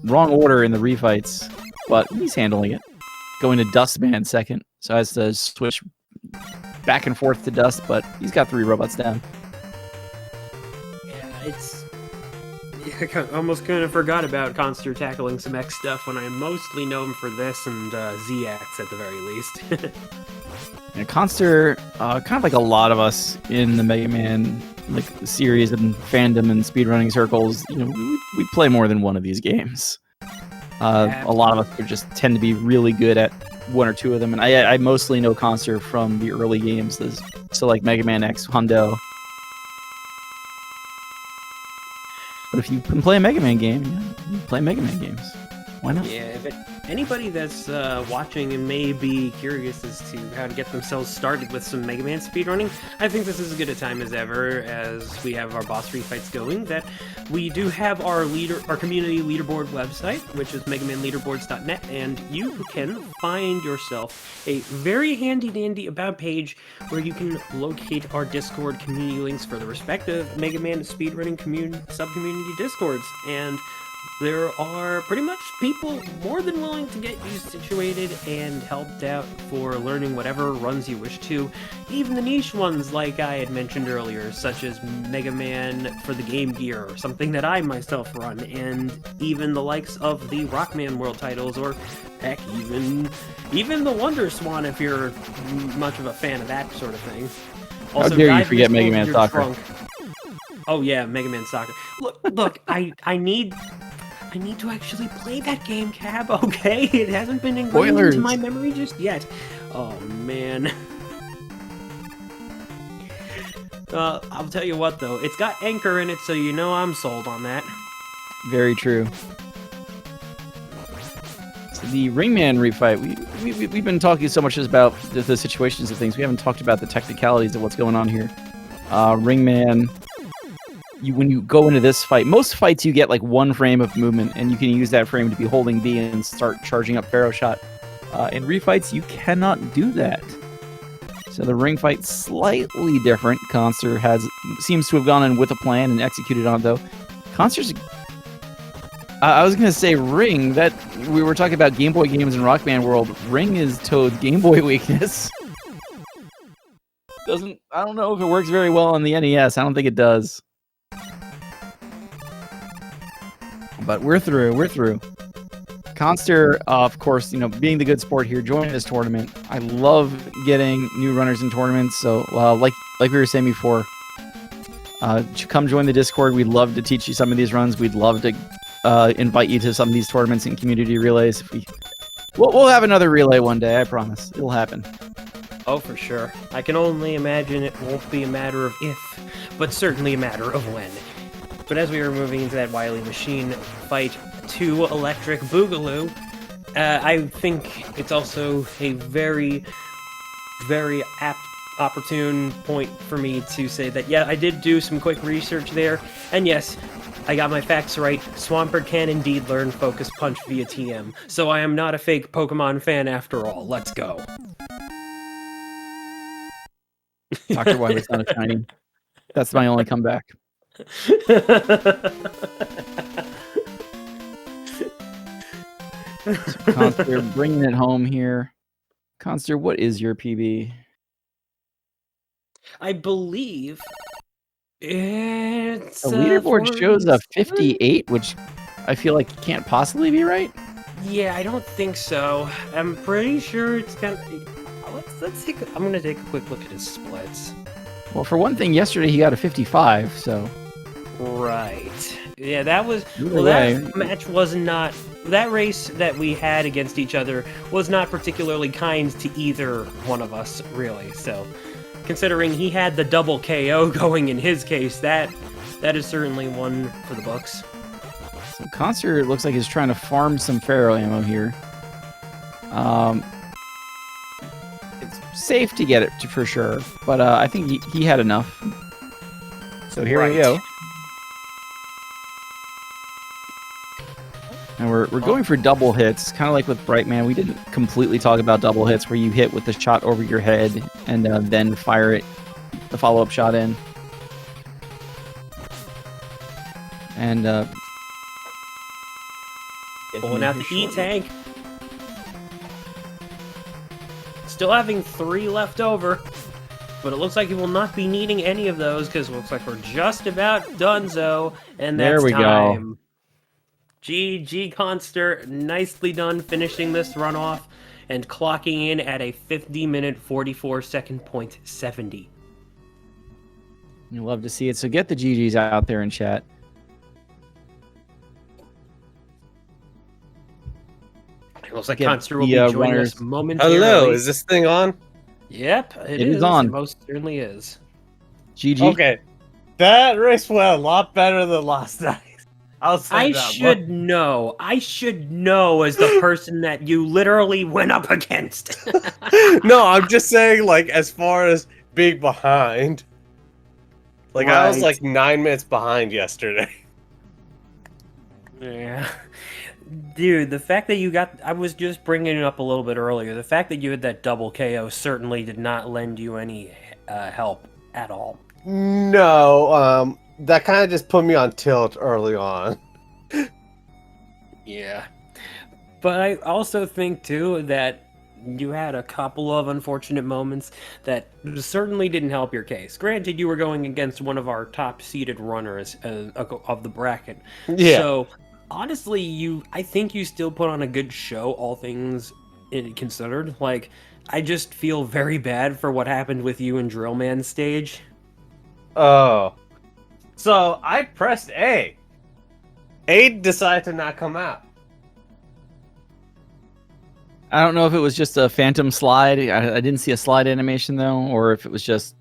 wrong order in the refights, but he's handling it. Going to Dustman second, so has to switch back and forth to Dust, but he's got 3 robots down. Yeah, I almost kind of forgot about Khanster tackling some X stuff when I mostly know him for this and ZX at the very least. And Khanster, kind of like a lot of us in the Mega Man like series and fandom and speedrunning circles, you know, we play more than one of these games. A lot of us just tend to be really good at 1 or 2 of them, and I mostly know Khanster from the early games, so like Mega Man X, Hundo. But if you can play a Mega Man game, you play Mega Man games. Why not? Yeah, if anybody that's watching and may be curious as to how to get themselves started with some Mega Man speedrunning, I think this is as good a time as ever, as we have our boss refights going, that we do have our community leaderboard website, which is megamanleaderboards.net, and you can find yourself a very handy-dandy about page where you can locate our Discord community links for the respective Mega Man speedrunning sub-community Discords, and there are pretty much people more than willing to get you situated and helped out for learning whatever runs you wish to. Even the niche ones like I had mentioned earlier, such as Mega Man for the Game Gear, or something that I myself run, and even the likes of the Rockman World titles, or heck, even the Wonder Swan if you're much of a fan of that sort of thing. How dare you forget Mega Man Soccer? Oh yeah, Mega Man Soccer. Look, I need... I need to actually play that game, Cab, okay? It hasn't been ingrained Spoilers. into my memory just yet. Oh, man. I'll tell you what, though. It's got Anchor in it, so you know I'm sold on that. Very true. So the Ringman refight, we've been talking so much just about the situations of things. We haven't talked about the technicalities of what's going on here. Ringman, when you go into this fight, most fights you get like 1 frame of movement, and you can use that frame to be holding B and start charging up Pharaoh Shot. In refights, you cannot do that. So the ring fight's slightly different. Khanster seems to have gone in with a plan and executed on it, though. Khanster's... I was gonna say Ring. That we were talking about Game Boy games in Rock Band World. Ring is Toad's Game Boy weakness. I don't know if it works very well on the NES. I don't think it does. But we're through. Khanster, of course, being the good sport here, joining this tournament. I love getting new runners in tournaments. So, like we were saying before, come join the Discord. We'd love to teach you some of these runs. We'd love to invite you to some of these tournaments and community relays. We'll have another relay one day. I promise. It'll happen. Oh, for sure. I can only imagine it won't be a matter of if, but certainly a matter of when. But as we were moving into that Wily Machine fight to Electric Boogaloo, I think it's also a very, very apt, opportune point for me to say that, yeah, I did do some quick research there, and yes, I got my facts right. Swampert can indeed learn Focus Punch via TM, so I am not a fake Pokemon fan after all. Let's go. Dr. Wily's not a shiny. That's my only comeback. Khanster bringing it home here. Khanster, what is your PB? I believe it's... The leaderboard shows a 58, which I feel like can't possibly be right. Yeah, I don't think so. I'm pretty sure it's gonna... Let's take... I'm gonna take a quick look at his splits. Well, for one thing, yesterday he got a 55, so... Right. Yeah, that was... Either way. That match was not... That race that we had against each other was not particularly kind to either one of us, really, so... Considering he had the double KO going in his case, that is certainly one for the books. So Khanster looks like he's trying to farm some Pharaoh ammo here. It's safe to get it for sure, but I think he had enough. So here we go. And we're going for double hits, kind of like with Brightman. We didn't completely talk about double hits, where you hit with the shot over your head and then fire the follow-up shot in. And pulling out the E-Tank. Still having 3 left over, but it looks like he will not be needing any of those because it looks like we're just about donezo, and that's there we time. go. GG Khanster, nicely done finishing this run off and clocking in at a 50-minute 44-second point 70. You love to see it. So get the GGs out there in chat. It looks like Get Khanster will be the joining runners. us momentarily. Hello, is this thing on? Yep, It is on. It most certainly is. GG. Okay. That race went a lot better than last night. I'll say I that should know. I should know as the person that you literally went up against. No, I'm just saying, like, as far as being behind. Like, I was Right. like 9 minutes behind yesterday. Yeah. Dude, the fact that you got... I was just bringing it up a little bit earlier. The fact that you had that double KO certainly did not lend you any help at all. No, that kind of just put me on tilt early on. Yeah. But I also think, too, that you had a couple of unfortunate moments that certainly didn't help your case. Granted, you were going against one of our top-seeded runners of the bracket. Yeah. So, honestly, I think you still put on a good show, all things considered. Like, I just feel very bad for what happened with you in Drillman's stage. Oh. So, I pressed A. 8 decided to not come out. I don't know if it was just a phantom slide. I didn't see a slide animation though, or if it was just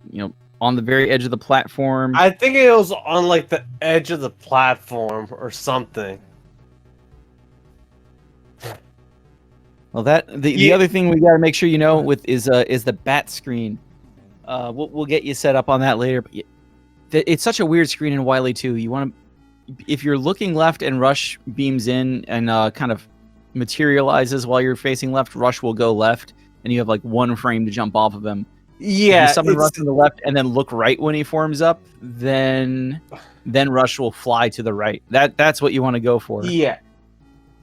on the very edge of the platform. I think it was on like the edge of the platform or something. Well, the other thing we got to make sure you know is the bat screen. We'll get you set up on that later. But it's such a weird screen in Wily 2. You want to, if you're looking left and Rush beams in and kind of materializes while you're facing left, Rush will go left, and you have like one frame to jump off of him. Yeah, if you summon Rush to the left and then look right when he forms up, then Rush will fly to the right. That's what you want to go for. Yeah.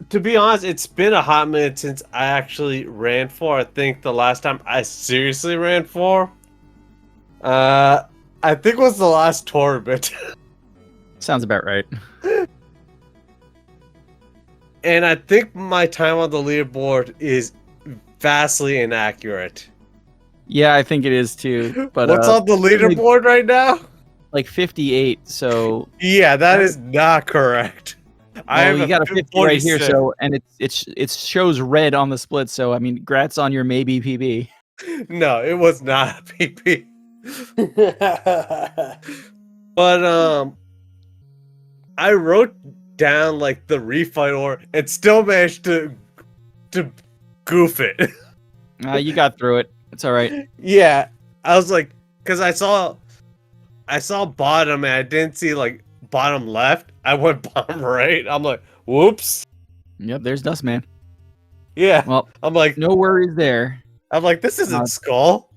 To be honest, it's been a hot minute since I actually ran 4. I think the last time I seriously ran 4, I think was the last tournament. Sounds about right. And I think my time on the leaderboard is vastly inaccurate. Yeah, I think it is too. But what's on the leaderboard right now? Like 58. So yeah, that is not correct. Well, you got a 50 right here, so and it shows red on the split. So I mean, grats on your maybe PB. No, it was not a PB. But I wrote down like the refight order and still managed to goof it. You got through it. It's all right. Yeah, I was like, because I saw bottom and I didn't see like bottom left. I went bottom right. I'm like, whoops. Yep, there's Dustman. Yeah. Well, I'm like, no worries there. I'm like, this isn't Skull.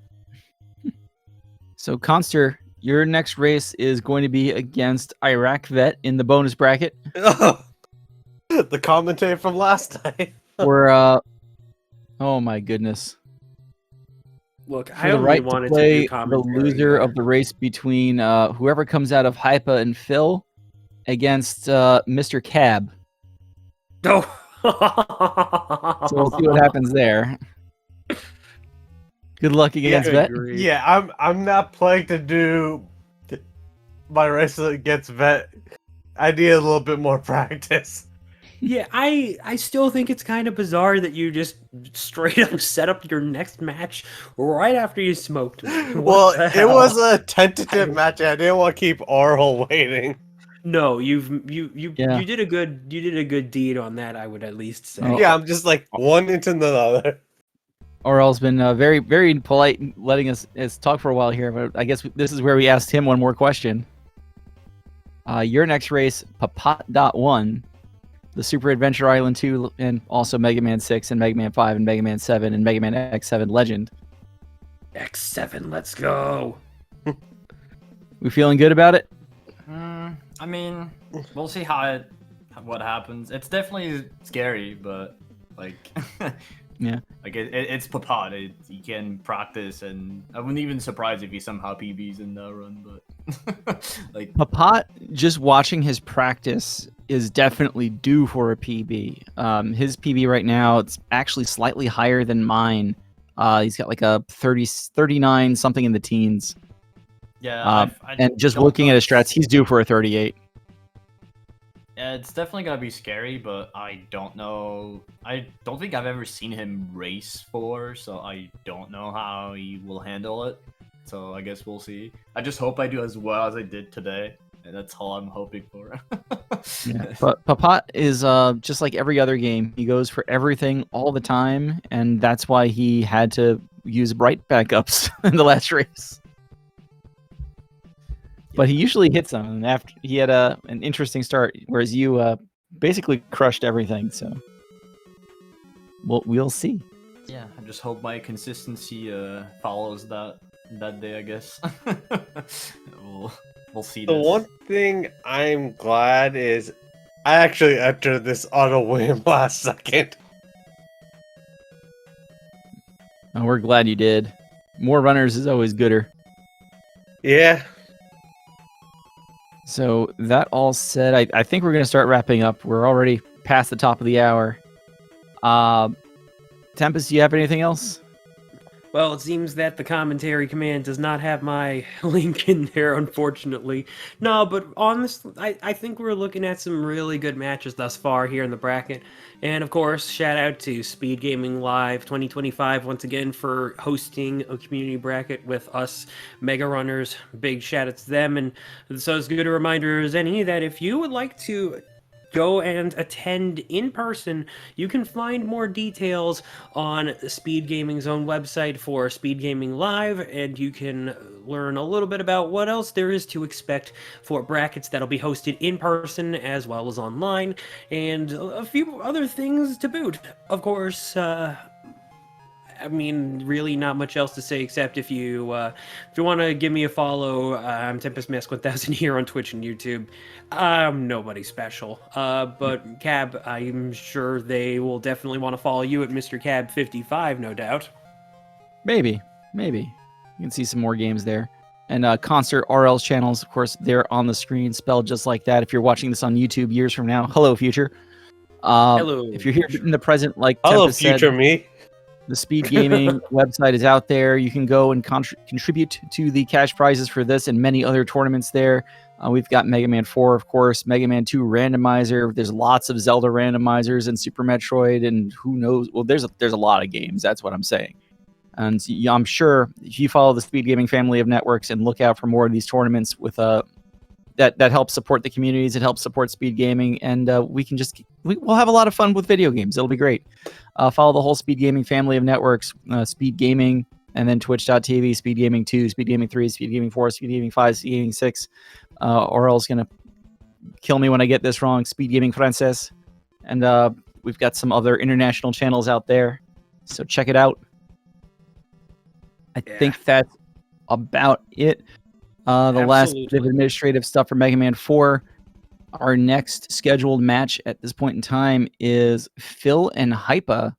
So, Khanster, your next race is going to be against Iraq Vet in the bonus bracket. The commentator from last night. We're oh my goodness. Look, For the right to play the loser of the race between whoever comes out of Hypa and Phil against Mr. Cab. No. So we'll see what happens there. Good luck against Vet. Yeah, I'm not playing to do my race against Vet. I need a little bit more practice. Yeah, I still think it's kind of bizarre that you just straight up set up your next match right after you smoked me. Well, it was a tentative match. I didn't want to keep Aurel waiting. No, you did a good deed on that, I would at least say. Oh. Yeah, I'm just like one into the other. Aurel's been very, very polite, letting us talk for a while here. But I guess this is where we asked him one more question. Your next race, Papat.1, the Super Adventure Island 2, and also Mega Man 6 and Mega Man 5 and Mega Man 7 and Mega Man X7 Legend. X7, let's go. We feeling good about it? I mean, we'll see what happens. It's definitely scary, but like, yeah, like it's Papat. You can practice, and I wouldn't even surprise if he somehow PBs in that run. But like Papat, just watching his practice is definitely due for a PB. His PB right now, it's actually slightly higher than mine. He's got like a 39 something in the teens. Yeah, and just looking at his strats, he's due for a 38. Yeah, it's definitely gonna be scary, but I don't know. I don't think I've ever seen him race for, so I don't know how he will handle it. So I guess we'll see. I just hope I do as well as I did today, and that's all I'm hoping for. Yeah, but Papat is just like every other game. He goes for everything all the time, and that's why he had to use bright backups in the last race. But he usually hits them, and after he had an interesting start, whereas you basically crushed everything. So we'll see. Yeah, I just hope my consistency follows that day. I guess we'll see. The one thing I'm glad is I actually entered this auto win last second. Oh, we're glad you did. More runners is always gooder. Yeah. So that all said, I think we're going to start wrapping up. We're already past the top of the hour. Tempest, do you have anything else? Well, it seems that the commentary command does not have my link in there, unfortunately. No, but honestly, I think we're looking at some really good matches thus far here in the bracket. And of course, shout out to Speedgaming Live 2025 once again for hosting a community bracket with us Mega Runners. Big shout out to them. And so as good a reminder as any that if you would like to go and attend in person, you can find more details on Speed Gaming's own website for Speed Gaming Live, and you can learn a little bit about what else there is to expect for brackets that'll be hosted in person as well as online, and a few other things to boot. Of course, I mean, really not much else to say except if you want to give me a follow, I'm TempestMask1000 here on Twitch and YouTube. I'm nobody special, but Cab, I'm sure they will definitely want to follow you at Mr. Cab55, no doubt. Maybe. You can see some more games there. And Concert RL's channels, of course, they're on the screen, spelled just like that. If you're watching this on YouTube years from now, hello, future. Hello. If you're here in the present, like Hello, Tempest said, future me. the Speed Gaming website is out there. You can go and contribute to the cash prizes for this and many other tournaments there. We've got Mega Man 4, of course, Mega Man 2 randomizer. There's lots of Zelda randomizers and Super Metroid, and who knows? Well, there's a lot of games. That's what I'm saying. And I'm sure if you follow the Speed Gaming family of networks and look out for more of these tournaments with that helps support the communities, it helps support Speed Gaming, and we'll have a lot of fun with video games. It'll be great. Follow the whole Speed Gaming family of networks, Speed Gaming, and then Twitch.tv, Speed Gaming 2, Speed Gaming 3, Speed Gaming 4, Speed Gaming 5, Speed Gaming 6. Aurel's going to kill me when I get this wrong. Speed Gaming Frances. And we've got some other international channels out there, so check it out. I think that's about it. The last bit of administrative stuff for Mega Man 4. Our next scheduled match at this point in time is Phil and Hypa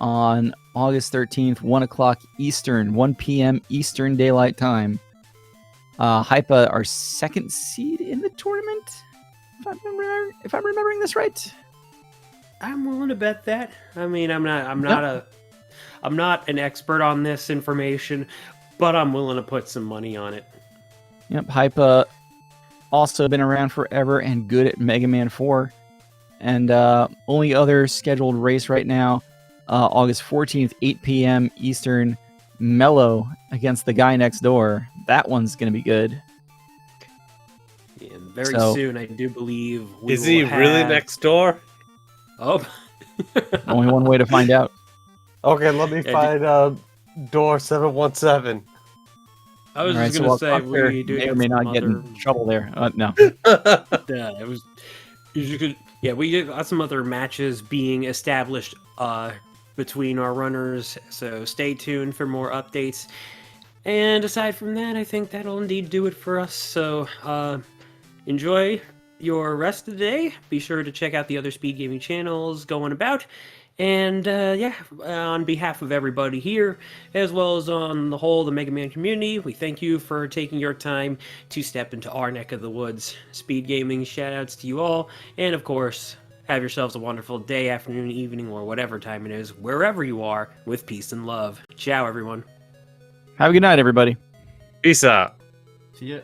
on August 13th, 1 o'clock Eastern, 1 p.m. Eastern Daylight Time. Hypa, our second seed in the tournament, if I'm remembering this right. I'm willing to bet that. I mean, I'm not an expert on this information, but I'm willing to put some money on it. Yep, Hypa also been around forever and good at Mega Man 4. And only other scheduled race right now, August 14th, 8 p.m. Eastern, Mellow against the guy next door. That one's going to be good. Yeah, very soon, I do believe. Is he really next door? Oh. Only one way to find out. Okay, let me find door 717. I was just going to say, we do may or may not get in trouble there. No. Yeah, it was. We got some other matches being established between our runners, so stay tuned for more updates. And aside from that, I think that'll indeed do it for us. So enjoy your rest of the day. Be sure to check out the other Speed Gaming channels going about. And on behalf of everybody here, as well as on the whole the Mega Man community, we thank you for taking your time to step into our neck of the woods. Speed Gaming shoutouts to you all, and of course, have yourselves a wonderful day, afternoon, evening, or whatever time it is, wherever you are, with peace and love. Ciao, everyone. Have a good night, everybody. Peace out. See ya.